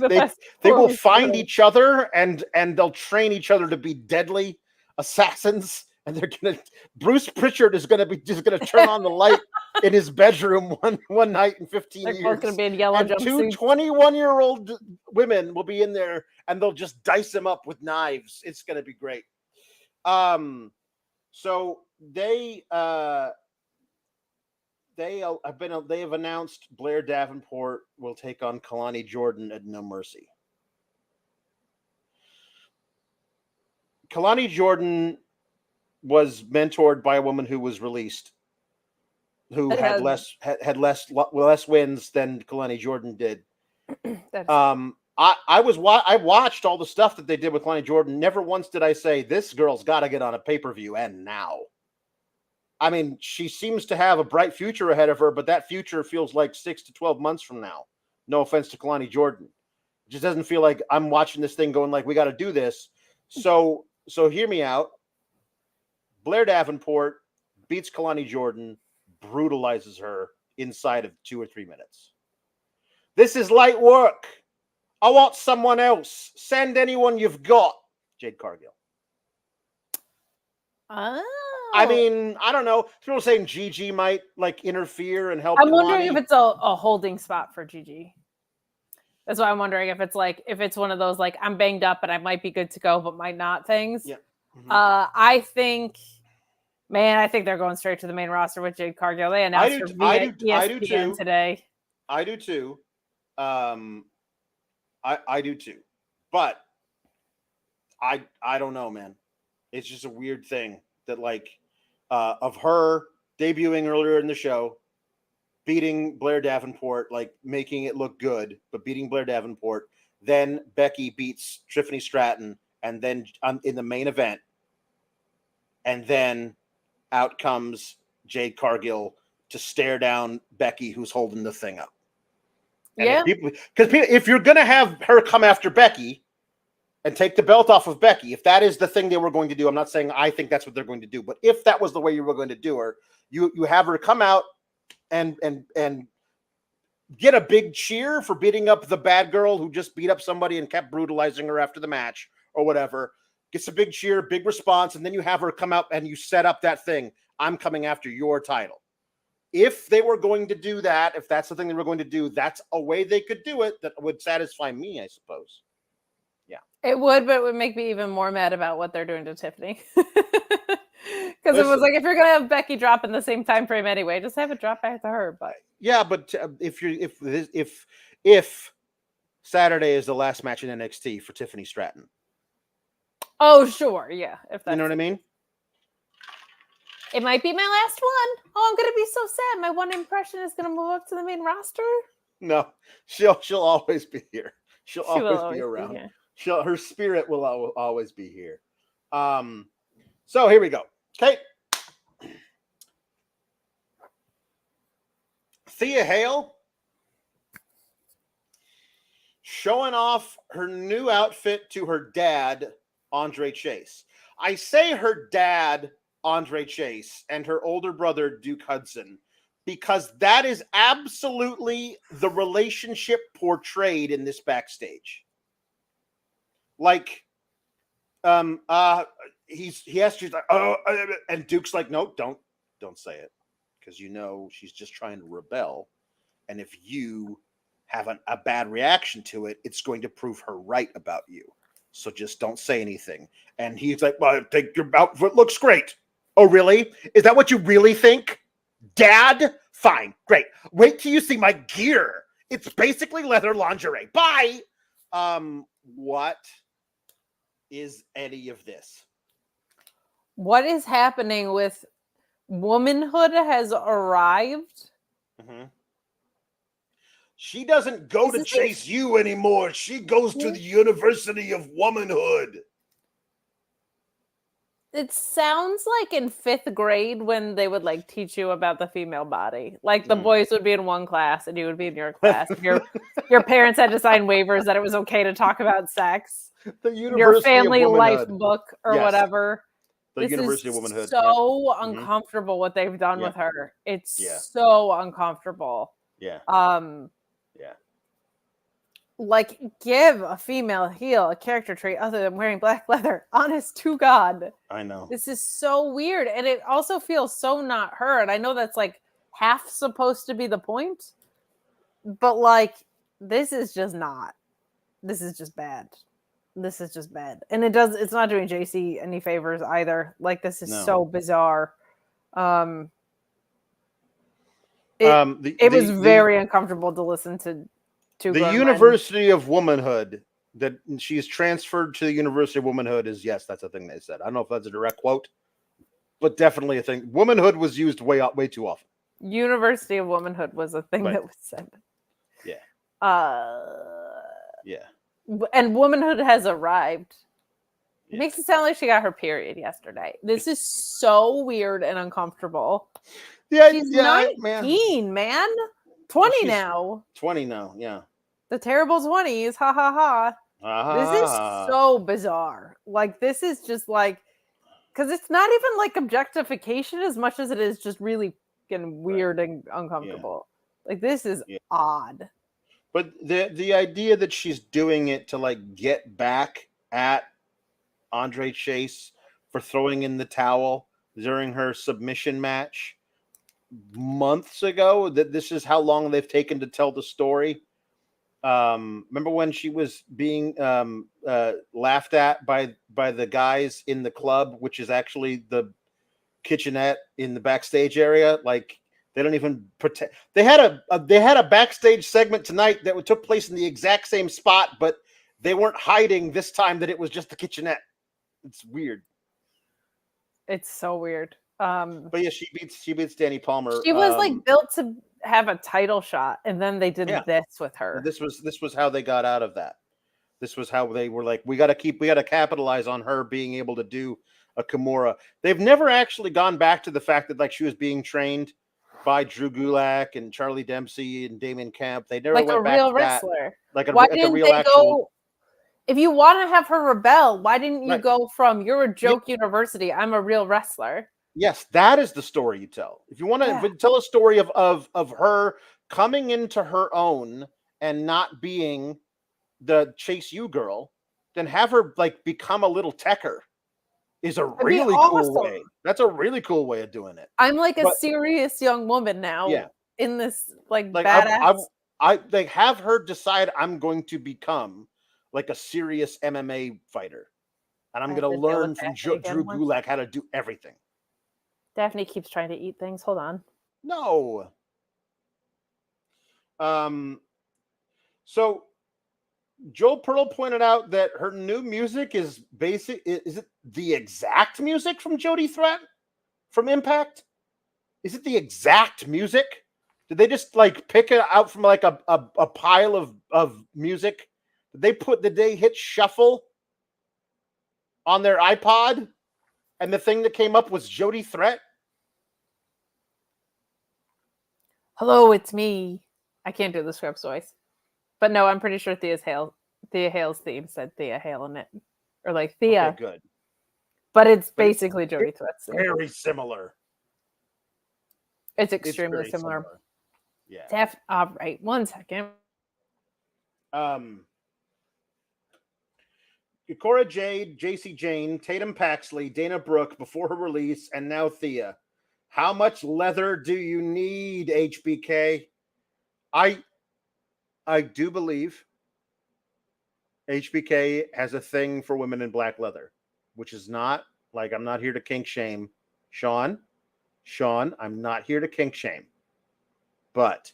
will find each other and they'll train each other to be deadly assassins. And they're gonna. Bruce Pritchard is gonna be just gonna turn on the light in his bedroom one night in 15 years. Both gonna be in yellow jumpsuits. Two 21-year-old women will be in there, and they'll just dice him up with knives. It's gonna be great. So they have announced Blair Davenport will take on Kalani Jordan at No Mercy. Kalani Jordan was mentored by a woman who was released, who had less wins than Kalani Jordan did. I watched all the stuff that they did with Kalani Jordan. Never once did I say this girl's got to get on a pay-per-view, and now. I mean, she seems to have a bright future ahead of her, but that future feels like 6 to 12 months from now. No offense to Kalani Jordan. It just doesn't feel like I'm watching this thing going like, we got to do this. So hear me out. Blair Davenport beats Kalani Jordan, brutalizes her inside of 2 or 3 minutes. This is light work. I want someone else. Send anyone you've got. Jade Cargill. Oh. I mean, I don't know. People are saying Gigi might like interfere and help. I'm wondering if it's a holding spot for Gigi. That's why I'm wondering if it's one of those like I'm banged up and I might be good to go, but might not things. Yeah. I think they're going straight to the main roster with Jade Cargill. They announced her via ESPN today. I do too. I do too. But I don't know, man. It's just a weird thing that like of her debuting earlier in the show, beating Blair Davenport, like making it look good, but beating Blair Davenport. Then Becky beats Tiffany Stratton, and then in the main event, and then out comes Jade Cargill to stare down Becky, who's holding the thing up. And if you're gonna have her come after Becky and take the belt off of Becky, if that is the thing they were going to do, I'm not saying I think that's what they're going to do, but if that was the way you were going to do her, you have her come out and get a big cheer for beating up the bad girl who just beat up somebody and kept brutalizing her after the match or whatever. Gets a big cheer, big response, and then you have her come out and you set up that thing. I'm coming after your title. If they were going to do that, if that's the thing they were going to do, that's a way they could do it that would satisfy me, I suppose. Yeah. It would, but it would make me even more mad about what they're doing to Tiffany. Because it was like, if you're going to have Becky drop in the same time frame anyway, just have it drop back to her. But yeah, but if Saturday is the last match in NXT for Tiffany Stratton. Oh, sure. Yeah. If that's, you know what I mean? It might be my last one. Oh, I'm going to be so sad. My one impression is going to move up to the main roster. No, she'll always be here. She'll always be around. Her spirit will always be here. So here we go. Okay. Thea Hale showing off her new outfit to her dad, Andre Chase. I say her dad, Andre Chase, and her older brother, Duke Hudson, because that is absolutely the relationship portrayed in this backstage. Like, he asks, she's like, and Duke's like, no, don't say it, because she's just trying to rebel, and if you have a bad reaction to it, it's going to prove her right about you. So just don't say anything. And he's like, well, I think your outfit looks great. Oh, really? Is that what you really think? Dad? Fine, great. Wait till you see my gear. It's basically leather lingerie. Bye. What is any of this? What is happening with womanhood has arrived? Mm-hmm. She doesn't go to chase you anymore. She goes to the University of Womanhood. It sounds like in 5th grade when they would like teach you about the female body. Like the boys would be in one class and you would be in your class. Your parents had to sign waivers that it was okay to talk about sex. Your family life book or whatever. The University of Womanhood. So uncomfortable what they've done with her. It's so uncomfortable. Yeah. Like, give a female heel a character trait other than wearing black leather. Honest to God. I know. This is so weird. And it also feels so not her. And I know that's like half supposed to be the point. But like, this is just not. This is just bad. This is just bad. And it's not doing JC any favors either. Like, this is so bizarre. It was very uncomfortable to listen to. The University of Womanhood, that she's transferred to the University of Womanhood, is, yes, that's a thing they said. I don't know if that's a direct quote, but definitely a thing. Womanhood was used way too often. University of Womanhood was a thing that was said. Yeah. And womanhood has arrived. It makes it sound like she got her period yesterday. This is so weird and uncomfortable. Yeah, she's 19, man. 20 now. 20 now, yeah. The terrible 20s. Ha ha ha. This is so bizarre. Like, this is just like, because it's not even like objectification as much as it is just really fucking weird and uncomfortable. Like, this is odd. But the idea that she's doing it to like get back at Andre Chase for throwing in the towel during her submission match months ago, that this is how long they've taken to tell the story. Remember when she was being laughed at by the guys in the club, which is actually the kitchenette in the backstage area? Like, they don't even pretend. They had a backstage segment tonight that took place in the exact same spot, but they weren't hiding this time that it was just the kitchenette. It's weird. It's so weird. But yeah, she beats Dani Palmer. She was like built to have a title shot, and then they did this with her. This was how they got out of that. This was how they were like, we got to capitalize on her being able to do a Kimura. They've never actually gone back to the fact that like she was being trained by Drew Gulak and Charlie Dempsey and Damien Camp. They never like went a back real to wrestler. That. Why didn't they go? If you want to have her rebel, why didn't you go from "You're a joke university, I'm a real wrestler"? Yes, that is the story you tell. If you want to tell a story of her coming into her own and not being the Chase U girl, then have her like become a little techer. Is a really cool way. That's a really cool way of doing it. I'm like a serious young woman now. Yeah. In this like badass. I like have her decide I'm going to become like a serious MMA fighter, and I'm going to learn from Drew Gulak how to do everything. Daphne keeps trying to eat things. Hold on. No. So Joel Pearl pointed out that her new music is basic. Is it the exact music from Jody Threat from Impact? Is it the exact music? Did they just like pick it out from like a pile of music? Did they hit shuffle on their iPod? And the thing that came up was Jody Threat? Hello, it's me. I can't do the Scrubs voice. But no, I'm pretty sure Thea Hale's theme said Thea Hale in it. Or like Thea. Okay, good. But it's basically Jody Threats. Very similar. It's extremely similar. Yeah. All right. 1 second. Cora Jade, JC Jane, Tatum Paxley, Dana Brooke before her release, and now Thea. How much leather do you need, HBK? I do believe HBK has a thing for women in black leather, which is not like, I'm not here to kink shame Sean, I'm not here to kink shame, but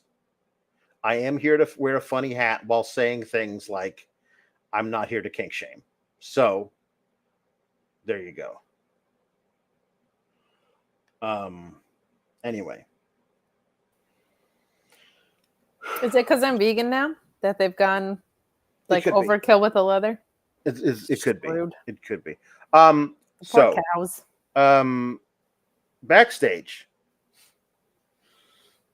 I am here to wear a funny hat while saying things like, I'm not here to kink shame. So there you go. Anyway. Is it because I'm vegan now that they've gone like overkill with the leather? It could be. It could be. Poor cows. Backstage,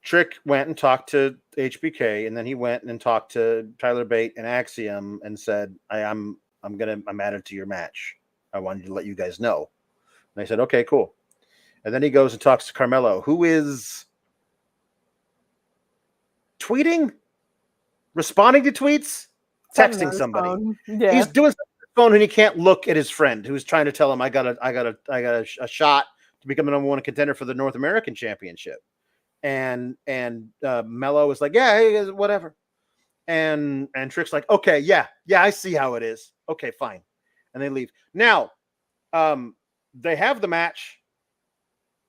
Trick went and talked to HBK, and then he went and talked to Tyler Bate and Axiom and said, I'm added to your match. I wanted to let you guys know. And they said, okay, cool. And then he goes and talks to Carmelo, who is tweeting, responding to tweets, texting somebody. Yeah. He's doing something on his phone and he can't look at his friend who's trying to tell him, I got a shot to become the number one contender for the North American Championship. And Mello is like, yeah, hey, whatever. And Trick's like, okay, yeah, I see how it is. Okay, fine. And they leave. Now, they have the match.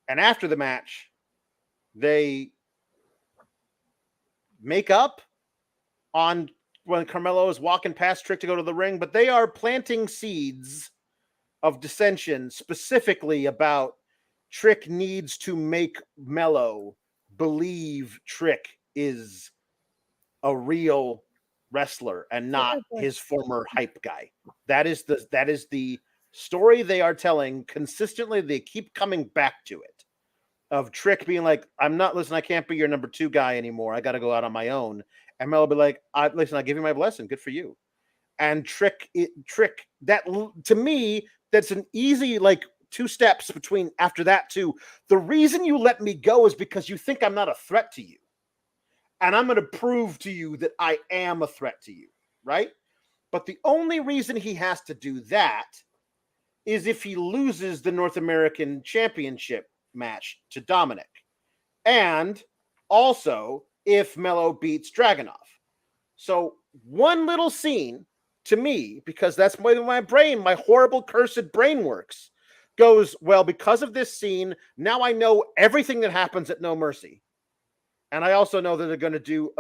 And after the match, they make up on when Carmelo is walking past Trick to go to the ring, but they are planting seeds of dissension specifically about Trick needs to make Mello believe Trick is a real wrestler and not his former hype guy. That is the story they are telling consistently. They keep coming back to it. Of Trick being like, I can't be your number 2 guy anymore. I got to go out on my own. And Mel will be like, listen, I give you my blessing. Good for you. And Trick, that to me, that's an easy, 2 steps between after that to the reason you let me go is because you think I'm not a threat to you. And I'm going to prove to you that I am a threat to you. Right. But the only reason he has to do that is if he loses the North American Championship match to Dominic, and also if Mello beats Dragunov. So one little scene to me, because that's the way my brain, my horrible cursed brain works, goes, well, because of this scene, now I know everything that happens at No Mercy, and I also know that they're going to do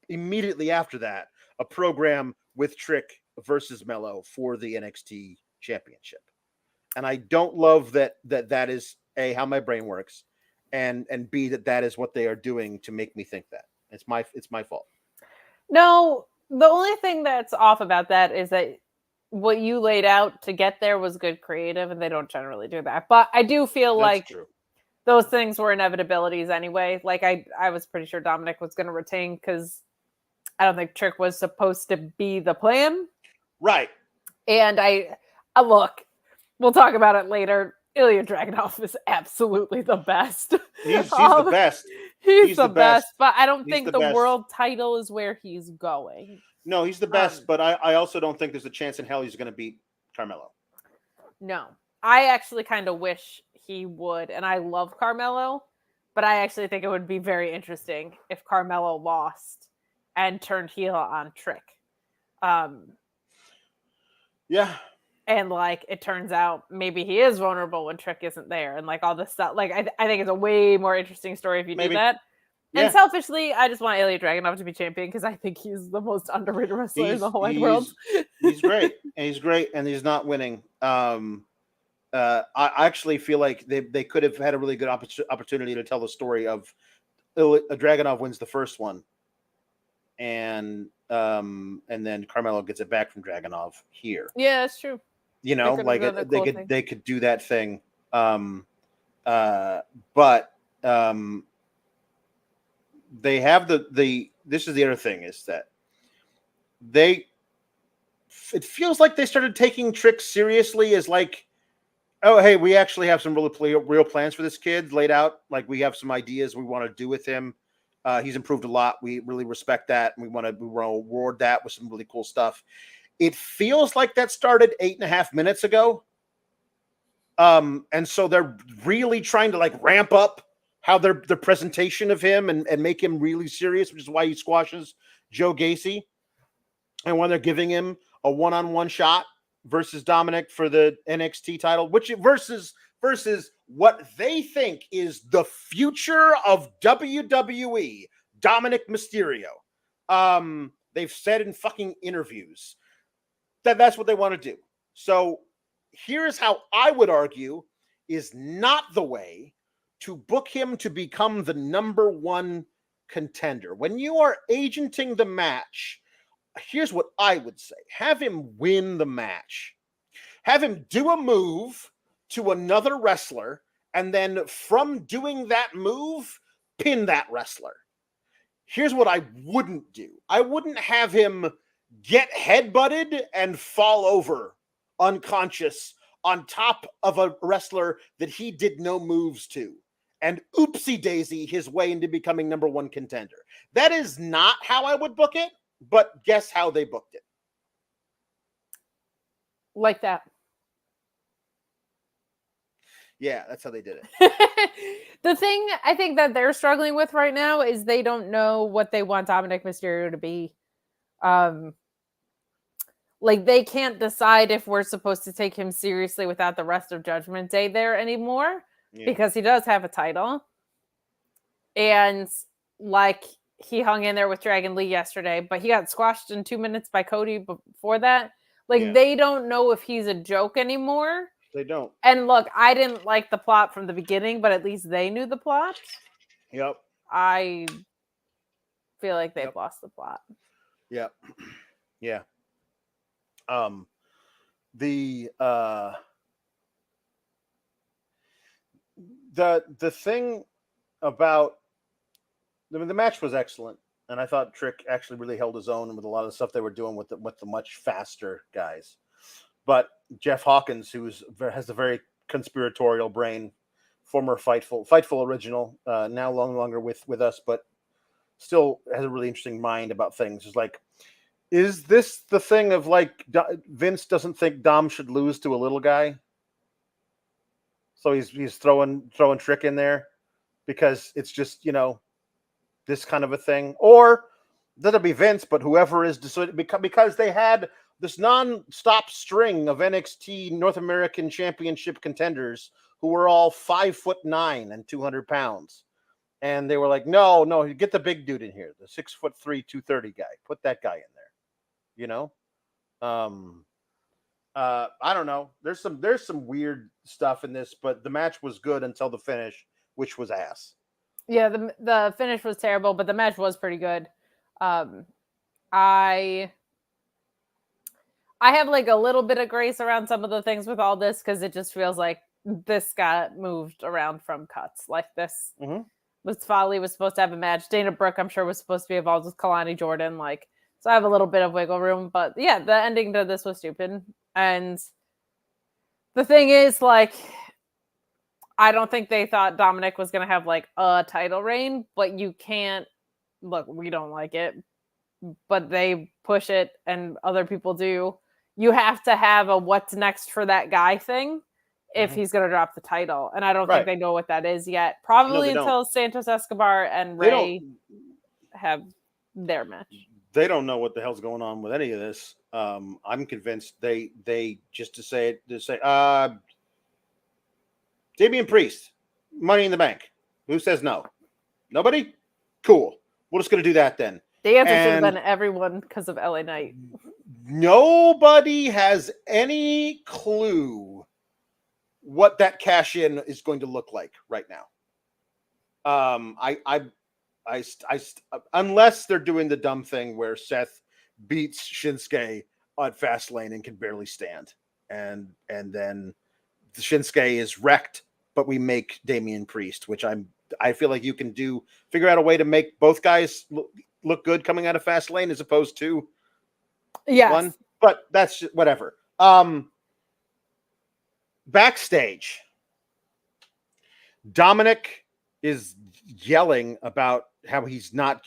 immediately after that a program with Trick versus Mello for the NXT Championship. And I don't love that is A, how my brain works, and B, that is what they are doing to make me think that. It's my fault. No, the only thing that's off about that is that what you laid out to get there was good creative, and they don't generally do that. But I do feel like those things were inevitabilities anyway. Like I was pretty sure Dominic was going to retain because I don't think Trick was supposed to be the plan. Right. And I look, we'll talk about it later. Ilya Dragunov is absolutely the best. He's the best. He's the best. But I don't think the world title is where he's going. No, he's the best. But I also don't think there's a chance in hell he's going to beat Carmelo. No. I actually kind of wish he would. And I love Carmelo. But I actually think it would be very interesting if Carmelo lost and turned heel on Trick. Yeah. And it turns out maybe he is vulnerable when Trick isn't there, and all this stuff. I think it's a way more interesting story if you do that. Yeah. And selfishly, I just want Ilya Dragunov to be champion because I think he's the most underrated wrestler in the whole wide world. He's great, and he's not winning. I actually feel like they could have had a really good opportunity to tell the story of Dragunov wins the first one, and then Carmelo gets it back from Dragunov here. Yeah, that's true. You know, they could do that thing. But they have the this is the other thing is that it feels like they started taking Trick seriously as like, oh, hey, we actually have some real plans for this kid laid out. Like we have some ideas we want to do with him. He's improved a lot. We really respect that. And we want to reward that with some really cool stuff. It feels like that started 8.5 minutes ago. And so they're really trying to like ramp up how the presentation of him and make him really serious, which is why he squashes Joe Gacy. And when they're giving him a one-on-one shot versus Dominic for the NXT title, which versus what they think is the future of WWE, Dominic Mysterio. They've said in fucking interviews that that's what they want to do. So here's how I would argue is not the way to book him to become the number one contender. When you are agenting the match, here's what I would say. Have him win the match. Have him do a move to another wrestler, and then from doing that move, pin that wrestler. Here's what I wouldn't do. I wouldn't have him get headbutted and fall over unconscious on top of a wrestler that he did no moves to, and oopsie daisy his way into becoming number one contender. That is not how I would book it, but guess how they booked it. Like that. Yeah, that's how they did it. The thing I think that they're struggling with right now is they don't know what they want Dominic Mysterio to be. Like they can't decide if we're supposed to take him seriously without the rest of Judgment Day there anymore, because he does have a title. And like he hung in there with Dragon Lee yesterday, but he got squashed in 2 minutes by Cody before that. Like they don't know if he's a joke anymore. They don't. And look, I didn't like the plot from the beginning, but at least they knew the plot. Yep. I feel like they've lost the plot. Yep. Yeah. The thing about the match was excellent, and I thought Trick actually really held his own with a lot of the stuff they were doing with the much faster guys. But Jeff Hawkins, who has a very conspiratorial brain, former Fightful original, now no longer with us, but still has a really interesting mind about things. Is like, is this the thing of like Vince doesn't think Dom should lose to a little guy, so he's throwing Trick in there because it's just this kind of a thing, or that'll be Vince, but whoever is because they had this non-stop string of NXT North American Championship contenders who were all 5'9" and 200 pounds. And they were like, no, you get the big dude in here, the 6'3", 230 guy. Put that guy in there. I don't know. There's some weird stuff in this, but the match was good until the finish, which was ass. Yeah, the finish was terrible, but the match was pretty good. I have like a little bit of grace around some of the things with all this because it just feels like this got moved around from cuts. Like this was Foley was supposed to have a match. Dana Brooke, I'm sure, was supposed to be involved with Kalani Jordan. Like, so I have a little bit of wiggle room. But yeah, the ending to this was stupid. And the thing is, like, I don't think they thought Dominic was going to have like a title reign, but you can't look, we don't like it, but they push it and other people do. You have to have a what's next for that guy thing if he's going to drop the title. And I don't think they know what that is yet. Probably until Santos Escobar and Ray have their match. They don't know what the hell's going on with any of this. I'm convinced they just to say Damian Priest, Money in the Bank. Who says no? Nobody? Cool. We're just going to do that then. The answer should have been everyone because of LA Knight. Nobody has any clue what that cash in is going to look like right now. Unless they're doing the dumb thing where Seth beats Shinsuke on Fastlane and can barely stand, and then the Shinsuke is wrecked, but we make Damian Priest, which I feel like you can figure out a way to make both guys look good coming out of Fastlane as opposed to one. But that's just, whatever. Backstage, Dominic is yelling about how he's not.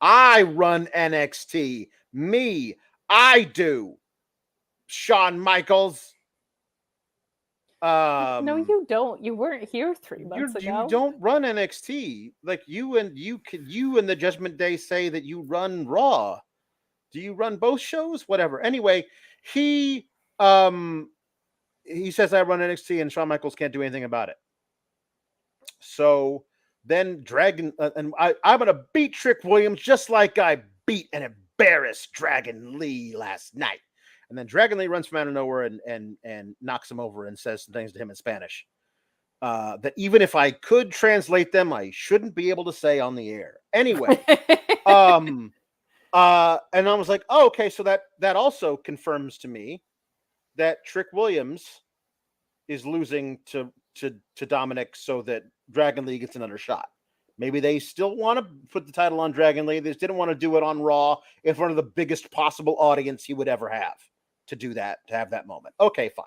I run NXT. Me, I do. Shawn Michaels. No, you don't. You weren't here 3 months ago. You don't run NXT. Like you and the Judgment Day say that you run Raw. Do you run both shows? Whatever. Anyway, he says I run NXT and Shawn Michaels can't do anything about it. So then Dragon and I'm gonna beat Trick Williams just like I beat and embarrassed Dragon Lee last night. And then Dragon Lee runs from out of nowhere and knocks him over and says some things to him in Spanish that even if I could translate them, I shouldn't be able to say on the air. Anyway, and I was like, oh, okay, so that also confirms to me that Trick Williams is losing to Dominic so that Dragon Lee gets another shot. Maybe they still want to put the title on Dragon Lee. They just didn't want to do it on Raw in front of the biggest possible audience he would ever have to do that, to have that moment. Okay, fine.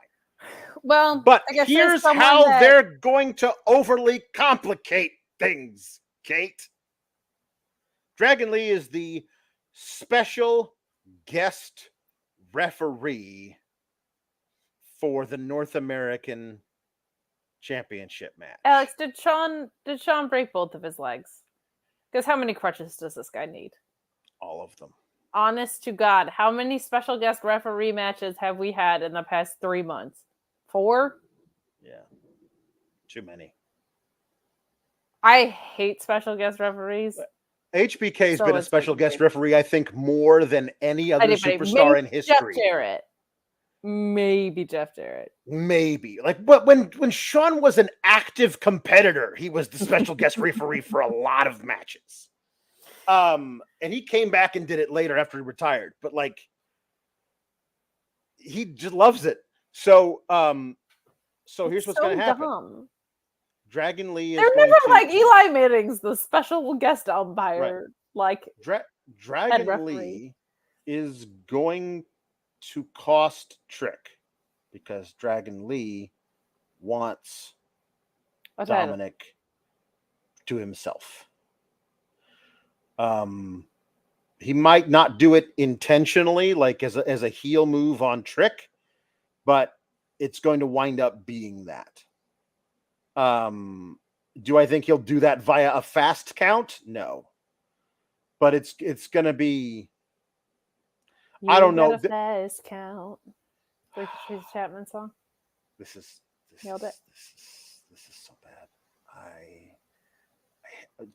Well, but here's how they're going to overly complicate things, Kate. Dragon Lee is the special guest referee for the North American Championship match. Alex, did Sean break both of his legs? Because how many crutches does this guy need? All of them. Honest to God, how many special guest referee matches have we had in the past 3 months? 4? Yeah. Too many. I hate special guest referees. HBK's been a special guest referee, I think, more than any other superstar in history. Jeff Jarrett. Maybe Jeff Jarrett. Maybe. But when Sean was an active competitor, he was the special guest referee for a lot of matches. And he came back and did it later after he retired. But he just loves it. So here's what's going to happen. Dumb. Dragon Lee is They're never like Eli Manning's the special guest umpire. Right. Like Dragon Lee is going to cost Trick because Dragon Lee wants Dominic to himself. He might not do it intentionally, like as a heel move on Trick, but it's going to wind up being that. Do I think he'll do that via a fast count? No. But it's going to be I don't know. Fast count. Like the Tracy Chapman song. This is so bad.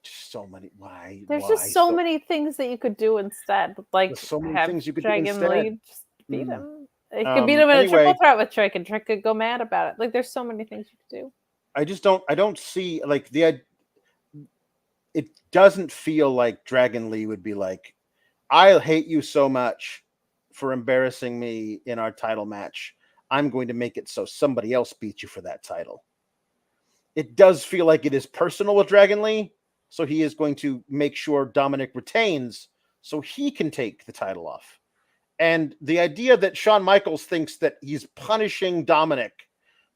Just so many. Why? There's just so many things that you could do instead. Like there's so many things you could do instead. Lee just beat him. You could beat him in a triple threat with Trick, and Trick could go mad about it. Like there's so many things you could do. I don't see like it doesn't feel like Dragon Lee would be like, I hate you so much for embarrassing me in our title match. I'm going to make it so somebody else beats you for that title. It does feel like it is personal with Dragon Lee, so he is going to make sure Dominic retains so he can take the title off. And the idea that Shawn Michaels thinks that he's punishing Dominic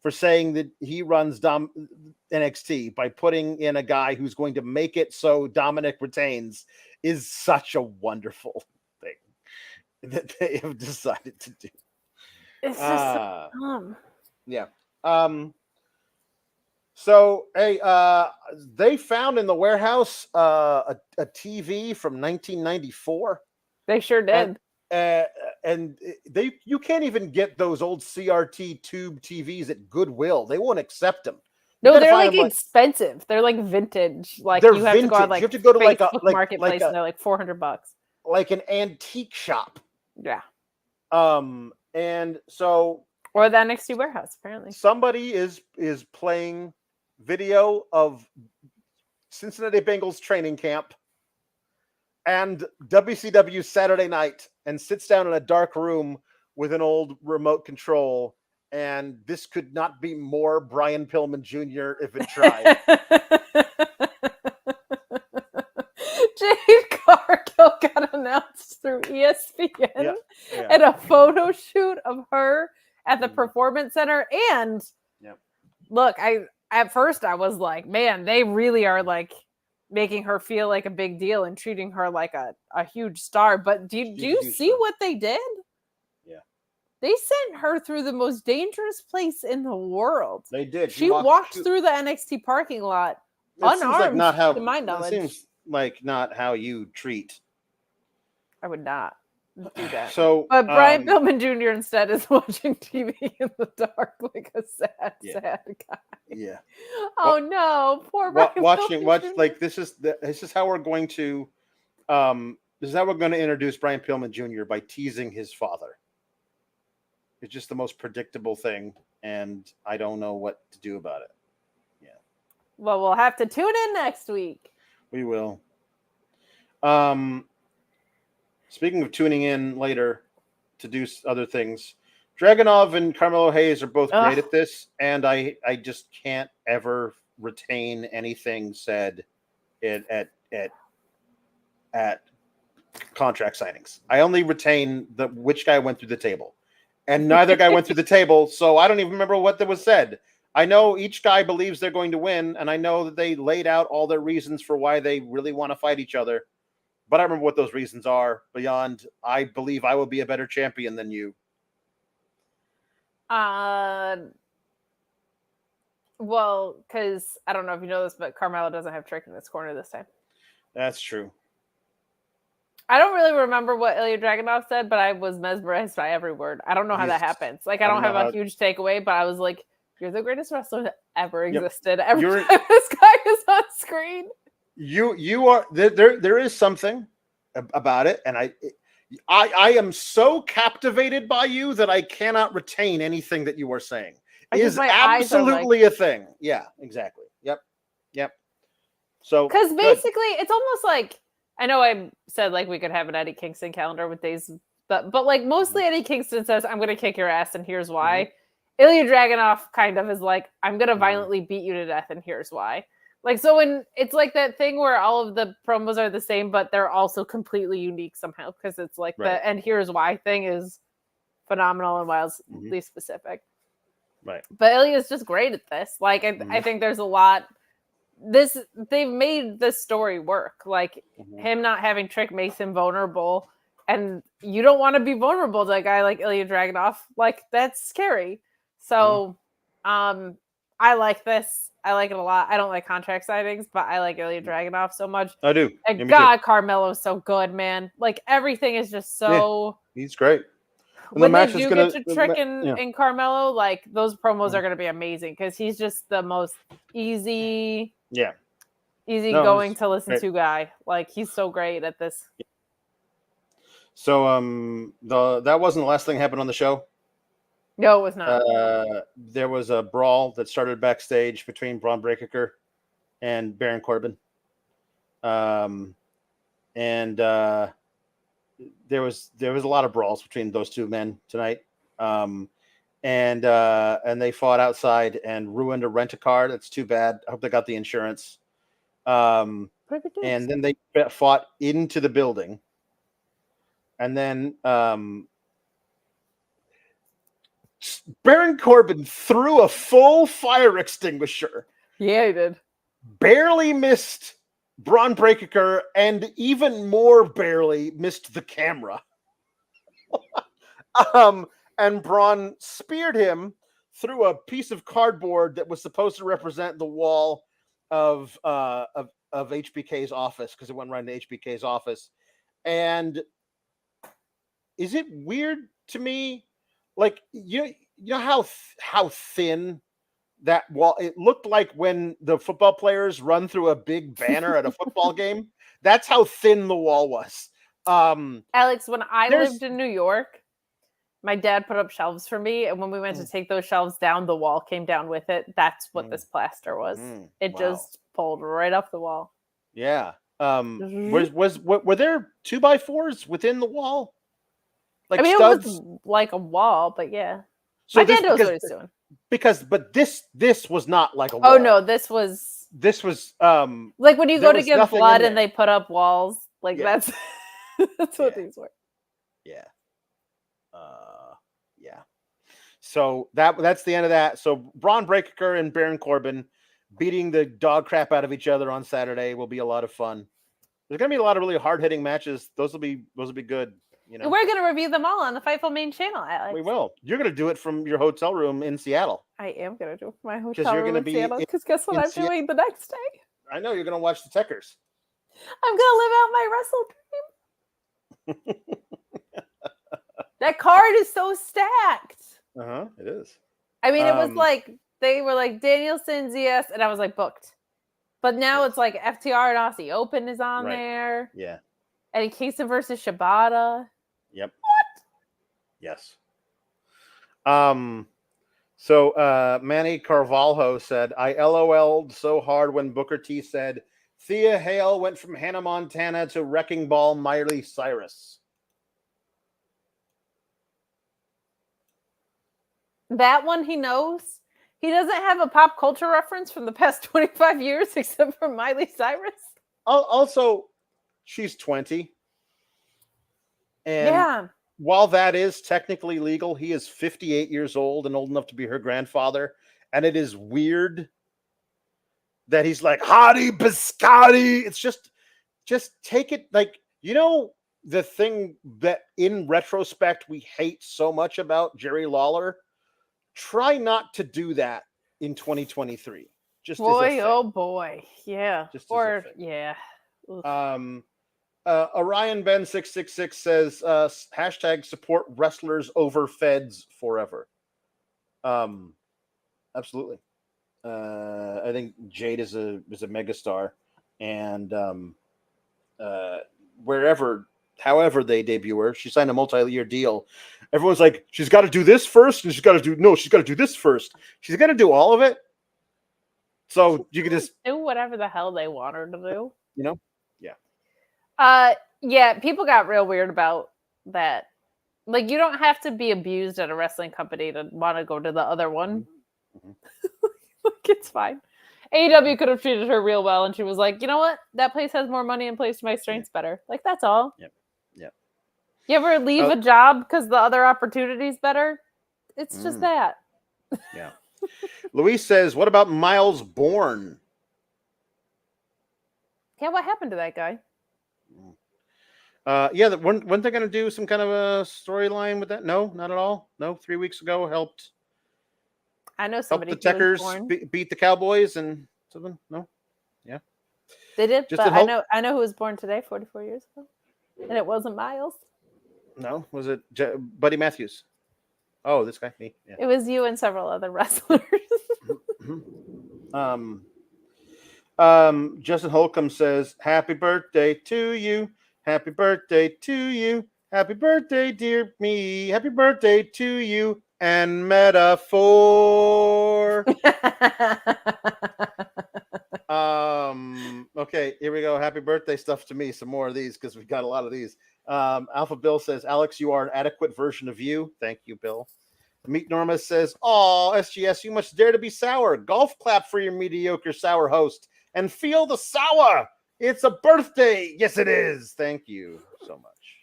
for saying that he runs NXT by putting in a guy who's going to make it so Dominic retains is such a wonderful thing that they have decided to do. It's just so dumb. Yeah. So, hey, they found in the warehouse a TV from 1994. They sure did. And you can't even get those old CRT tube TVs at Goodwill. They won't accept them. No, they're like expensive. They're like vintage. Like you have to go on like Facebook Marketplace and they're like $400. Like an antique shop. Yeah. And so or the NXT warehouse, apparently. Somebody is playing video of Cincinnati Bengals training camp and WCW Saturday Night and sits down in a dark room with an old remote control. And this could not be more Brian Pillman Jr. if it tried. Jade Cargill got announced through ESPN. and a photo shoot of her at the Performance Center. And look, at first I was like, man, they really are like making her feel like a big deal and treating her like a huge star. But do you see what they did? Yeah. They sent her through the most dangerous place in the world. They did. She walked through the NXT parking lot unarmed, to my knowledge. It seems like not how you treat. I would not do that. So, but Brian Pillman Jr. instead is watching TV in the dark like a sad guy. Yeah. Oh no, poor Brian. Like this is how we're going to introduce Brian Pillman Jr. by teasing his father. It's just the most predictable thing, and I don't know what to do about it. Yeah. Well, we'll have to tune in next week. We will. Speaking of tuning in later to do other things, Dragunov and Carmelo Hayes are both great at this, and I just can't ever retain anything said at contract signings. I only retain which guy went through the table, and neither guy went through the table, so I don't even remember what that was said. I know each guy believes they're going to win, and I know that they laid out all their reasons for why they really want to fight each other. But I remember what those reasons are beyond, I believe I will be a better champion than you. Well, because I don't know if you know this, but Carmelo doesn't have Trick in this corner this time. That's true. I don't really remember what Ilya Dragunov said, but I was mesmerized by every word. I don't know how that happens. Like, I don't have a huge takeaway, but I was like, you're the greatest wrestler that ever existed. Every time this guy is on screen. You are there is something about it, and I am so captivated by you that I cannot retain anything that you are saying. It is absolutely a thing. Yeah, exactly. Yep. So because basically it's almost like, I know I said like we could have an Eddie Kingston calendar with days, but like mostly Eddie Kingston says, I'm gonna kick your ass and here's why. Ilya Dragunov kind of is like, I'm gonna violently beat you to death and here's why. Like, so when it's like that thing where all of the promos are the same, but they're also completely unique somehow, because it's like the and here's why thing is phenomenal and wildly specific. Right. But Ilya's just great at this. Like, I think there's a lot. They've made this story work. Like, him not having Trick makes him vulnerable, and you don't want to be vulnerable to a guy like Ilya Dragunov. Like, that's scary. So, I like this. I like it a lot. I don't like contract signings, but I like Ilya Dragunov so much. I do. And God, Carmelo's so good, man. Like, everything is just so... Yeah, he's great. And when they do get to Trick and Carmelo, like, those promos are going to be amazing, because he's just the most easy going to listen to guy. Like, he's so great at this. So, that wasn't the last thing that happened on the show. No, it was not. There was a brawl that started backstage between Braun Breaker and Baron Corbin. And there was a lot of brawls between those two men tonight. And they fought outside and ruined a rent-a-car. That's too bad. I hope they got the insurance. And then they fought into the building. And then Baron Corbin threw a full fire extinguisher. Yeah, he did. Barely missed Braun Breaker, and even more barely missed the camera. And Braun speared him through a piece of cardboard that was supposed to represent the wall of HBK's office, because it went right into HBK's office. And is it weird to me? Like, you know how thin that wall, it looked like when the football players run through a big banner at a football game. That's how thin the wall was. Alex, when I lived in New York, my dad put up shelves for me, and when we went to take those shelves down, the wall came down with it. That's what this plaster was. It just pulled right off the wall. Yeah. Were there 2x4s within the wall? Like, I mean, studs? It was like a wall, but yeah. So my dad knows what he's doing. But this was not like a wall. Oh no, this was like when you go to give blood and they put up walls. Like that's what these were. Yeah. Yeah. So that's the end of that. So Braun Breaker and Baron Corbin beating the dog crap out of each other on Saturday will be a lot of fun. There's gonna be a lot of really hard hitting matches. Those will be good. You know, we're gonna review them all on the Fightful main channel, Alex. We will. You're gonna do it from your hotel room in Seattle. I am gonna do it from my hotel room in Seattle. Because guess what I'm doing the next day? I know you're gonna watch the Techers. I'm gonna live out my wrestle dream. That card is so stacked. It is. I mean, it was like they were like Danielson, ZS, and I was like booked. But now it's like FTR and Aussie Open is on there. Yeah. Eddie Kingston versus Shibata. Yep. What? Yes. So Manny Carvalho said, I LOL'd so hard when Booker T said Thea Hale went from Hannah Montana to Wrecking Ball Miley Cyrus. That one he knows. He doesn't have a pop culture reference from the past 25 years except for Miley Cyrus. Also, she's 20. And while that is technically legal, he is 58 years old and old enough to be her grandfather. And it is weird that he's like, hottie biscotti. It's just take it like, the thing that in retrospect we hate so much about Jerry Lawler. Try not to do that in 2023. Just boy, oh boy, yeah. Yeah. Orion Ben 666 says hashtag support wrestlers over feds forever. Absolutely. I think Jade is a megastar, and however they debut her, she signed a multi-year deal. Everyone's like, she's got to do this first, and she's got to do this first. She's going to do all of it. So you can just do whatever the hell they want her to do. Yeah. Yeah, people got real weird about that. Like, you don't have to be abused at a wrestling company to want to go to the other one. Mm-hmm. It's fine. AEW could have treated her real well, and she was like, you know what? That place has more money and plays to my strengths better. Like, that's all. Yep. You ever leave a job because the other opportunity's better? It's just that. Yeah. Luis says, what about Miles Bourne? Yeah, what happened to that guy? Weren't they going to do some kind of a storyline with that? No, not at all. No, 3 weeks ago helped. I know somebody helped the Techers beat the Cowboys and something. No, yeah, they did. But I know who was born today, 44 years ago, and it wasn't Miles. No, was it Buddy Matthews? Oh, this guy, me. Yeah. It was you and several other wrestlers. Justin Holcomb says, "Happy birthday to you. Happy birthday to you. Happy birthday, dear me. Happy birthday to you." And metaphor. Okay, here we go. Happy birthday stuff to me. Some more of these because we've got a lot of these. Alpha Bill says, Alex, you are an adequate version of you. Thank you, Bill. Meet Norma says, oh, SGS, you must dare to be sour. Golf clap for your mediocre sour host and feel the sour. It's a birthday. Yes, it is. Thank you so much.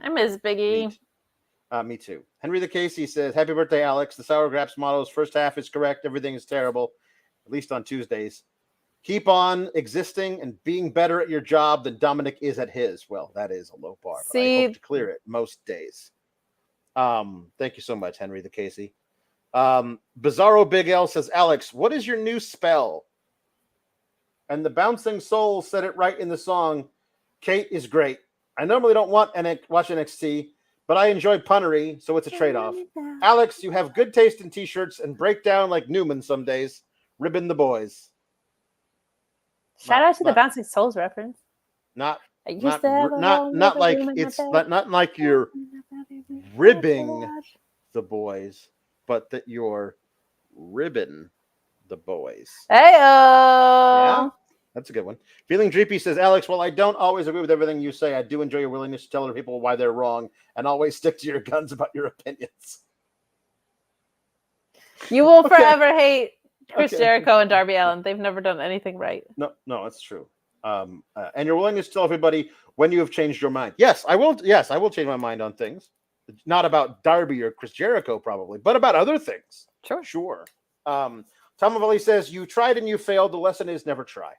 I miss Biggie. Me too. Henry the Casey says, happy birthday, Alex. The Sour Graps motto's first half is correct. Everything is terrible, at least on Tuesdays. Keep on existing and being better at your job than Dominic is at his. Well, that is a low bar, but I hope to clear it most days. Thank you so much, Henry the Casey. Bizarro Big L says, Alex, what is your new spell? And the Bouncing Soul said it right in the song. Kate is great. I normally don't watch NXT, but I enjoy punnery, so it's a trade-off. Alex, you have good taste in T-shirts and break down like Newman some days. Ribbon the boys. Shout out to the Bouncing Souls reference. Not like you're ribbing the boys, but that you're ribbing the boys. Hey-o! Yeah, that's a good one. Feeling Dreepy says, Alex, while I don't always agree with everything you say, I do enjoy your willingness to tell other people why they're wrong and always stick to your guns about your opinions. You will forever hate Chris Jericho and Darby Allin. They've never done anything right. No, that's true. And your willingness to tell everybody when you have changed your mind. Yes, I will. Yes, I will change my mind on things. Not about Darby or Chris Jericho, probably, but about other things. Sure. Tom Avelli says, you tried and you failed. The lesson is never try.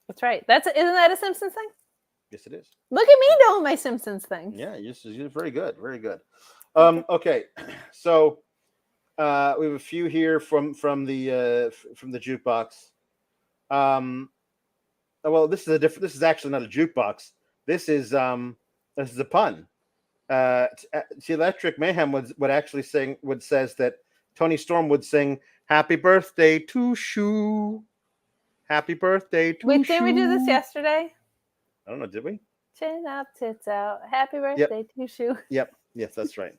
That's right. Isn't that a Simpsons thing? Yes, it is. Look at me knowing my Simpsons thing. Yeah, you're very good. Very good. Okay. So we have a few here from the jukebox. Well, this is actually not a jukebox. This is a pun. Electric Mayhem says that Tony Storm would sing "Happy Birthday to Shu." Happy birthday to Wait, didn't we do this yesterday? I don't know. Did we? Chin up, tits out. Happy birthday to Shu. Yep. Yes, that's right.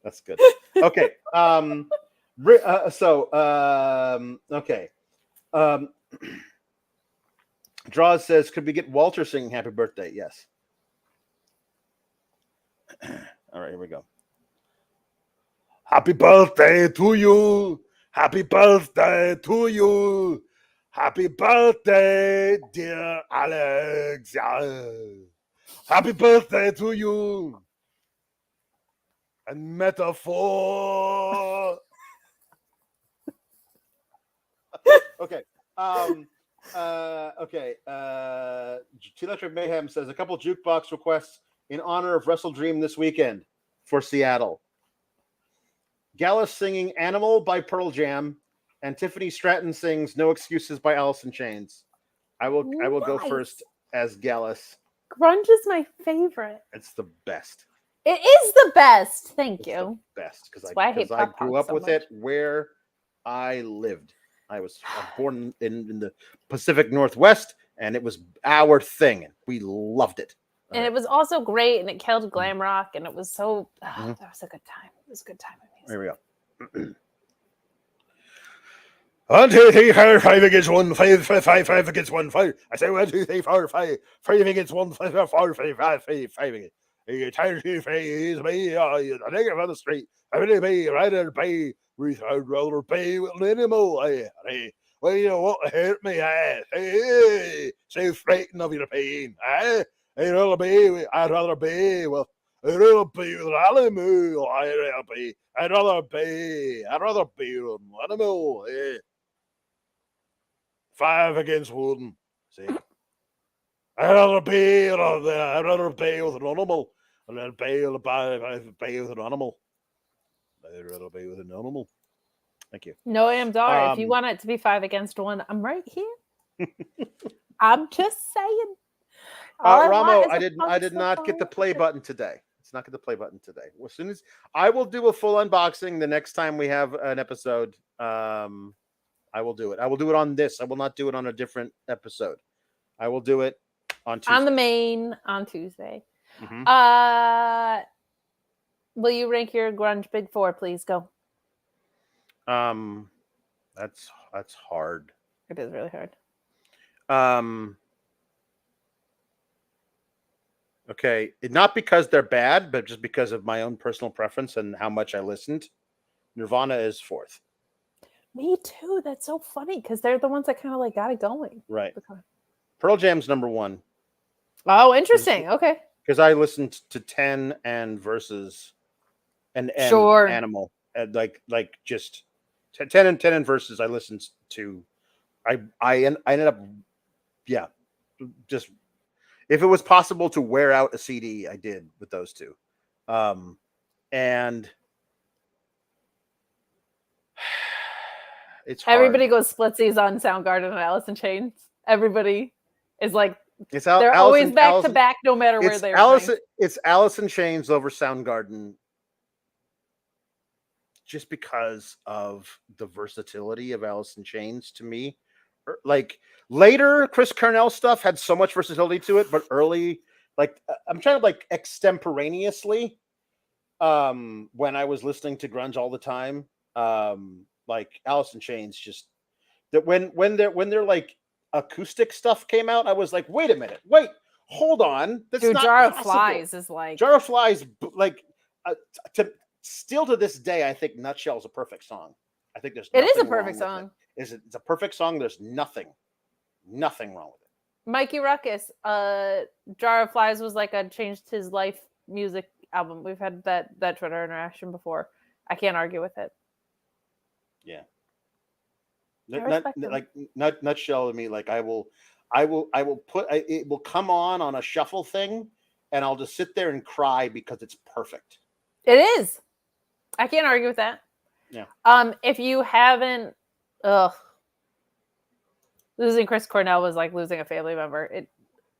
That's good. Okay. Okay. Draws says, could we get Walter singing "Happy Birthday"? Yes. All right, here we go. Happy birthday to you. Happy birthday to you. Happy birthday, dear Alex. Happy birthday to you. And metaphor. Okay. Okay. Electric Mayhem says a couple jukebox requests in honor of Wrestle Dream this weekend for Seattle. Gallus singing "Animal" by Pearl Jam, and Tiffany Stratton sings "No Excuses" by Alice in Chains. I will go first as Gallus. Grunge is my favorite. It's the best. It is the best. Thank you. The best because I grew up with it where I lived. I was born in the Pacific Northwest, and it was our thing, and we loved it. And it was also great, and it killed glam rock, and it was so. That was a good time. It was a good time. Here we go. 1, 2, 3, 4, 5 against 1, 5, 5, 5 against 1, 5. I say 1, 2, 3, 4, 5, 5 against 1, 5, 4, 5, 5, 5 against. You tired to face me, I nigger on the street. I really be rather be, I'd rather be with an animal. Well, you won't hurt me, so frightened of your pain. I'd rather be with an animal. I'd rather be with an animal. 5 against 1. See, I'd rather be with an animal. And then be with an animal. I'd rather be with an animal. Thank you. No, Amdar, if you want it to be 5 against 1, I'm right here. I'm just saying. Ramo, I did not get the play button today. It's not get the play button today. As soon as I will do a full unboxing the next time we have an episode, I will do it. I will do it on this. I will not do it on a different episode. I will do it on Tuesday. On the main on Tuesday. Mm-hmm. Will you rank your Grunge Big Four, please? Go. That's hard. It is really hard. Okay, not because they're bad, but just because of my own personal preference and how much I listened. Nirvana is 4th. Me too. That's so funny because they're the ones that kind of like got it going. Right. Pearl Jam's number 1. Oh, interesting. Okay. Because I listened to 10 and Versus and sure. Animal, and like just 10 and Versus. I listened to. I ended up, just if it was possible to wear out a CD, I did with those two, and it's hard. Everybody goes splitsies on Soundgarden and Alice in Chains. Everybody is like. They're always back to back, no matter where they are. It's Alice in Chains over Soundgarden, just because of the versatility of Alice in Chains to me. Like later, Chris Cornell stuff had so much versatility to it, but early, like I'm trying to like extemporaneously, when I was listening to grunge all the time, like Alice in Chains, just that when they're like. Acoustic stuff came out, I was like, wait a minute, hold on. That's Dude, not Jar of possible. Flies is like Jar of Flies, like still to this day, I think Nutshell is a perfect song. I think there's it is a perfect song. It's a perfect song. There's nothing wrong with it. Mikey Ruckus, Jar of Flies was like a changed his life music album. We've had that Twitter interaction before. I can't argue with it. Yeah. Nutshell to me, like I will put it will come on a shuffle thing, and I'll just sit there and cry because it's perfect. It is. I can't argue with that. Yeah. If you haven't, losing Chris Cornell was like losing a family member.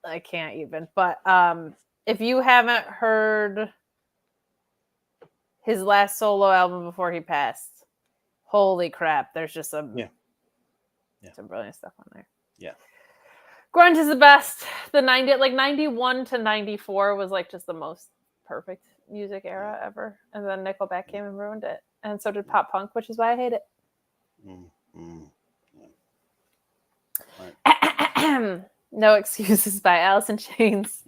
I can't even. But if you haven't heard his last solo album before he passed, holy crap! There's just some brilliant stuff on there. Yeah. Grunge is the best. The 91 to 94 was like just the most perfect music era ever. And then Nickelback came and ruined it. And so did pop punk, which is why I hate it. Right. No Excuses by Alice in Chains.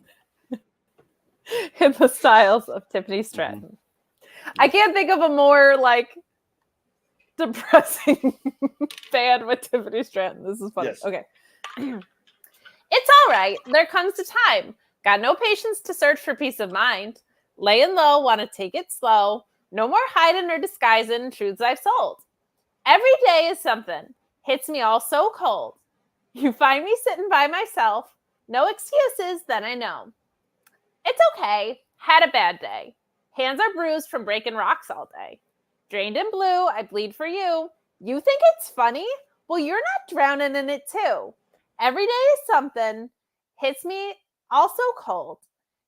In the styles of Tiffany Stratton. I can't think of a more like depressing band with Tiffany Stratton. This is funny. Yes. Okay. It's all right. There comes a time. Got no patience to search for peace of mind. Laying low, want to take it slow. No more hiding or disguising truths I've sold. Every day is something. Hits me all so cold. You find me sitting by myself. No excuses, then I know. It's okay. Had a bad day. Hands are bruised from breaking rocks all day. Drained in blue, I bleed for you. You think it's funny? Well, you're not drowning in it too. Every day is something. Hits me also cold.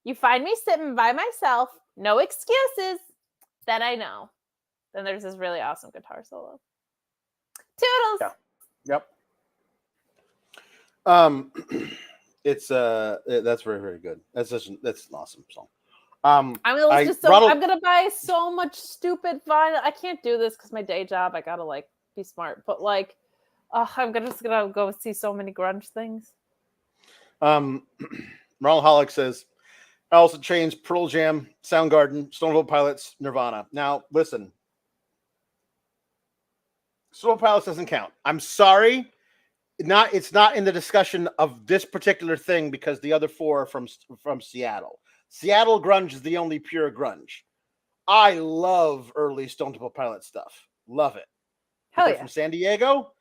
You find me sitting by myself. No excuses. Then I know. Then there's this really awesome guitar solo. Toodles. Yeah. Yep. It's that's very, very good. That's an awesome song. I'm gonna buy so much stupid vinyl. I can't do this because my day job. I gotta like be smart, but like, I'm just gonna go see so many grunge things. Ronald Hollick says, Alice in Chains, Pearl Jam, Soundgarden, Stone Temple Pilots, Nirvana. Now listen, Stone Temple Pilots doesn't count. I'm sorry. It's not in the discussion of this particular thing because the other four are from Seattle. Seattle grunge is the only pure grunge. I love early Stone Temple Pilots stuff. Love it. Hell yeah. From San Diego,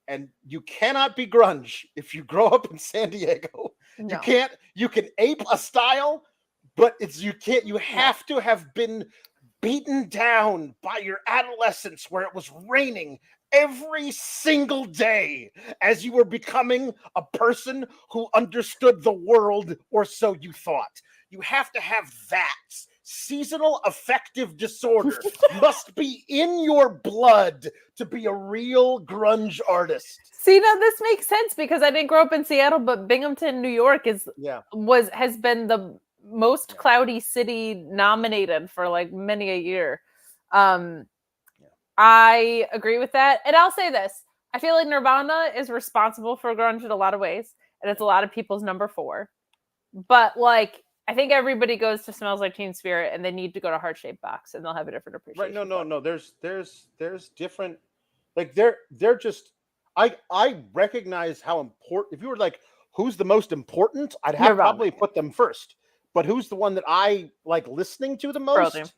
and you cannot be grunge if you grow up in San Diego. No. You can ape a style, but you have to have been beaten down by your adolescence where it was raining every single day as you were becoming a person who understood the world, or so you thought. You have to have that. Seasonal affective disorder must be in your blood to be a real grunge artist. See, now this makes sense because I didn't grow up in Seattle, but Binghamton, New York has been the most cloudy city nominated for like many a year. I agree with that. And I'll say this. I feel like Nirvana is responsible for grunge in a lot of ways. And it's a lot of people's number 4. But like, I think everybody goes to Smells Like Teen Spirit and they need to go to Heart Shaped Box and they'll have a different appreciation. Right. No. There's different, like they're just, I recognize how important, if you were like, who's the most important? I'd have probably put them first. But who's the one that I like listening to the most?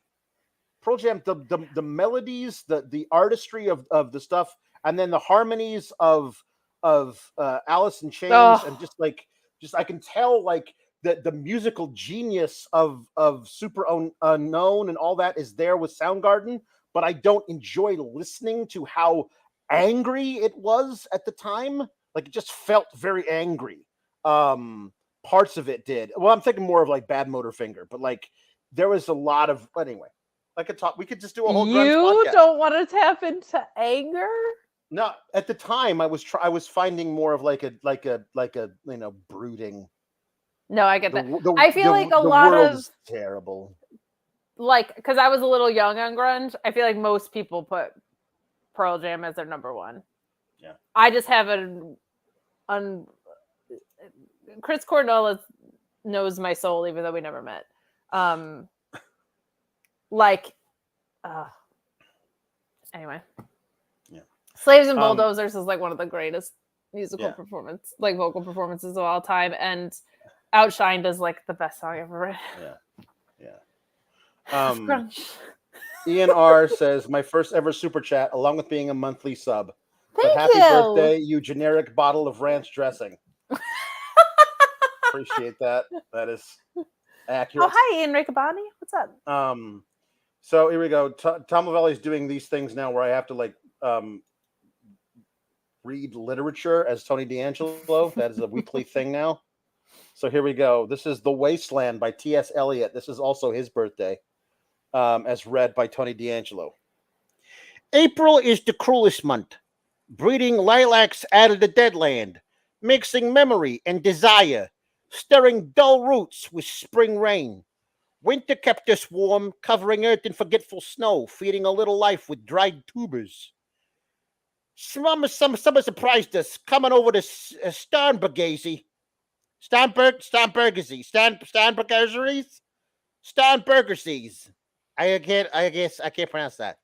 Pearl Jam, the melodies, the artistry of the stuff, and then the harmonies of Alice in Chains, and just I can tell like the musical genius of Super Unknown and all that is there with Soundgarden, but I don't enjoy listening to how angry it was at the time. Like it just felt very angry. Parts of it did. Well, I'm thinking more of like Bad Motorfinger, but like there was a lot of anyway. We could just do a whole grunge podcast. You don't want to tap into anger? No, at the time I was finding more of like a brooding. No, I get that. I feel like a lot of terrible. Like, because I was a little young on grunge, I feel like most people put Pearl Jam as their number 1. Yeah. I just have Chris Cornell knows my soul, even though we never met. Anyway. Yeah. Slaves and Bulldozers is like one of the greatest musical vocal performances of all time, and Outshined is like the best song I've ever read. Ian R says, my first ever super chat, along with being a monthly sub. Thank but happy you. birthday, you generic bottle of ranch dressing. Appreciate that. That is accurate. Oh, hi, Ian Riccaboni. What's up? So here we go. Tom Lavelli's doing these things now where I have to read literature as Tony D'Angelo. That is a weekly thing now. So here we go. This is The Wasteland by T.S. Eliot. This is also his birthday, as read by Tony D'Angelo. April is the cruelest month, breeding lilacs out of the dead land, mixing memory and desire, stirring dull roots with spring rain. Winter kept us warm, covering earth in forgetful snow, feeding a little life with dried tubers. Summer surprised us, coming over to Starnbergersy. I can't pronounce that.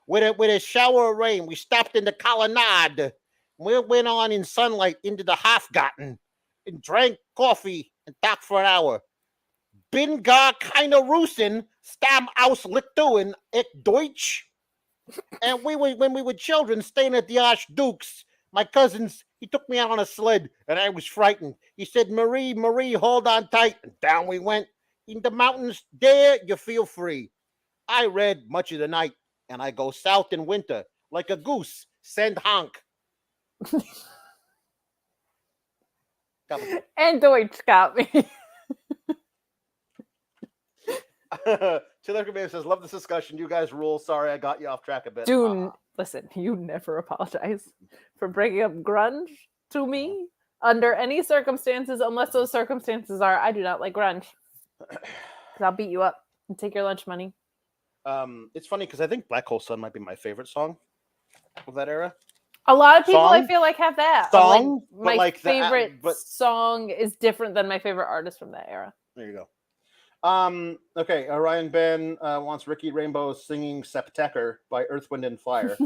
With a shower of rain, we stopped in the colonnade. We went on in sunlight into the Hofgarten and drank coffee and talked for an hour. Bin gar keine Russen, stam aus Lithuan, ek Deutsch. And when we were children, staying at the Archduke's, my cousins, he took me out on a sled, and I was frightened. He said, Marie, Marie, hold on tight. And down we went. In the mountains, there you feel free. I read much of the night, and I go south in winter, like a goose, send honk. And Deutsch got me. Taylor Command says, love this discussion. You guys rule. Sorry, I got you off track a bit. Dude, listen, you never apologize for bringing up grunge to me under any circumstances, unless those circumstances are, I do not like grunge. Because I'll beat you up and take your lunch money. It's funny because I think Black Hole Sun might be my favorite song of that era. A lot of people, I feel like, have that. Song? My favorite song is different than my favorite artist from that era. There you go. Okay, Ryan Ben wants Ricky Rainbow singing September by Earth, Wind, and Fire.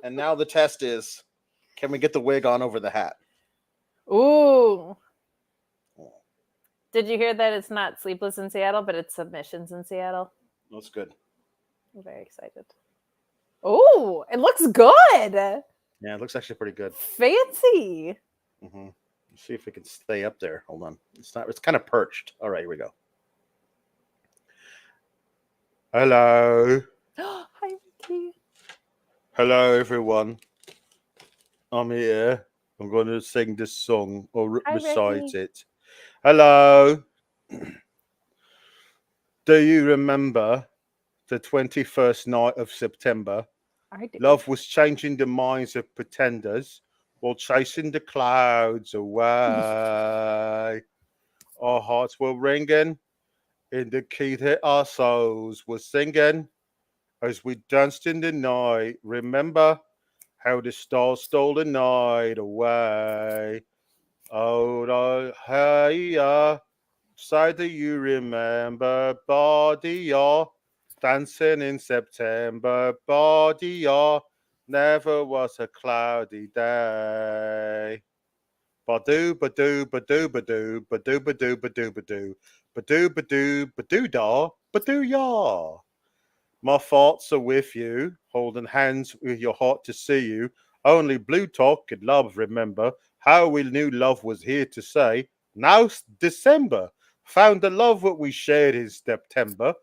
And now the test is, can we get the wig on over the hat? Ooh. Did you hear that it's not Sleepless in Seattle, but it's Submissions in Seattle? That's good. I'm very excited. Oh, it looks good. Yeah, it looks actually pretty good. Fancy. Mm-hmm. Let's see if we can stay up there. Hold on. It's kind of perched. All right, here we go. Hello. Hi, Ricky. Hello, everyone. I'm here. I'm going to sing this song or recite it. Hello. Do you remember the 21st night of September? I do. Love was changing the minds of pretenders while chasing the clouds away. Our hearts were ringing in the key that our souls were singing as we danced in the night. Remember how the stars stole the night away. Oh, hey, say do you remember, body, dancing in September, body, never was a cloudy day. Badoo, badoo, badoo, badoo, badoo, badoo, badoo, badoo, badoo, badoo, badoo, da, badoo, ya. My thoughts are with you, holding hands with your heart to see you. Only Blue Talk could love, remember how we knew love was here to say. Now's December, found the love that we shared in September.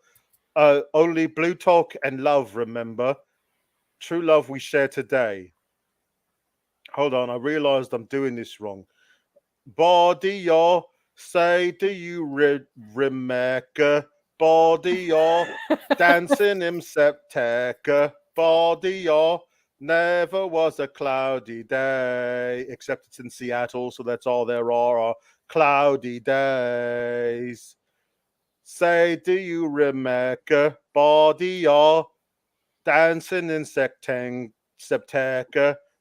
Only Blue Talk and love, remember. True love we share today. Hold on, I realized I'm doing this wrong. Body, y'all, say, do you remember? Body, y'all, dancing in September. Body, y'all, never was a cloudy day. Except it's in Seattle, so that's all there are cloudy days. Say, do you remember? Body, y'all, dancing in September.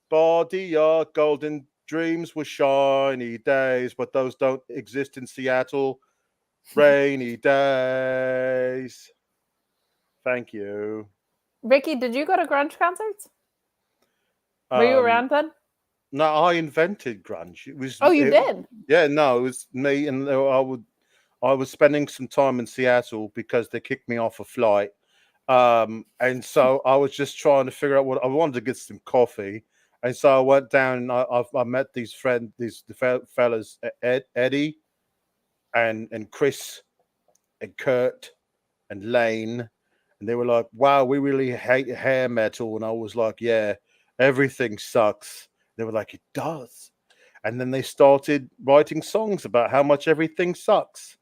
Body, y'all, golden dreams were shiny days, but those don't exist in Seattle. Rainy days. Thank you. Ricky, did you go to grunge concerts? Were you around then? No, I invented grunge. It was. Oh, you did? Yeah, no, it was me, and I was spending some time in Seattle because they kicked me off a flight. And so I was just trying to figure out what I wanted to get some coffee. And so I went down and I met these fellas, Eddie and Chris and Kurt and Lane. And they were like, wow, we really hate hair metal. And I was like, yeah, everything sucks. They were like, it does. And then they started writing songs about how much everything sucks.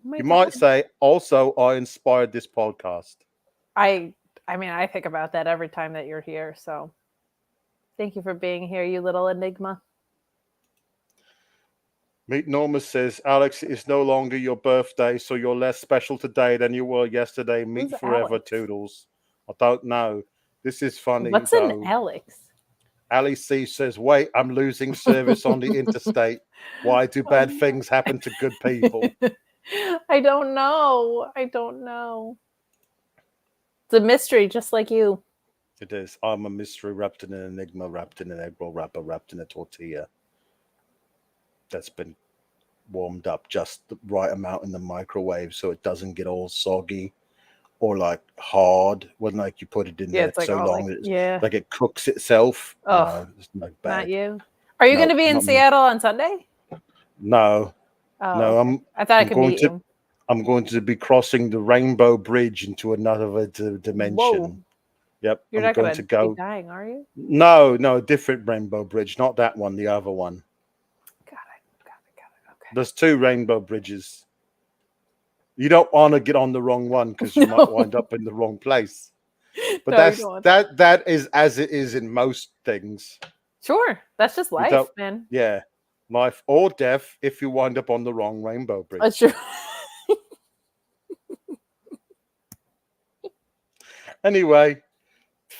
You might say, also, I inspired this podcast. I mean, I think about that every time that you're here. So thank you for being here, you little enigma. Meet Norma says, Alex, it's no longer your birthday, so you're less special today than you were yesterday. Meet Who's forever, Alex? Toodles. I don't know. This is funny. What's an Alex? Ali C says, wait, I'm losing service on the interstate. Why do bad things happen to good people? I don't know. It's a mystery, just like you. It is. I'm a mystery wrapped in an enigma, wrapped in an egg roll wrapper, wrapped in a tortilla that's been warmed up just the right amount in the microwave so it doesn't get all soggy or like hard when like you put it in there like so long like, like it cooks itself. Oh, no, it's not bad. Not you. Are you going to be in Seattle on Sunday? No. Oh, no, okay. I thought I could meet you. I'm going to be crossing the Rainbow Bridge into another dimension. Whoa. Yep. You're not going to be dying, are you? No, a different Rainbow Bridge, not that one, the other one. Got it. Okay. There's 2 Rainbow Bridges. You don't want to get on the wrong one because you might wind up in the wrong place. But that is as it is in most things. Sure. That's just life, man. Yeah. Life or death if you wind up on the wrong Rainbow Bridge. That's true. Anyway,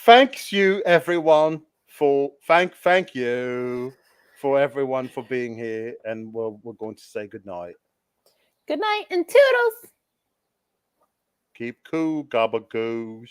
thank you everyone for thank you for everyone for being here, and we're going to say good night. Good night and toodles. Keep cool, gabagoos.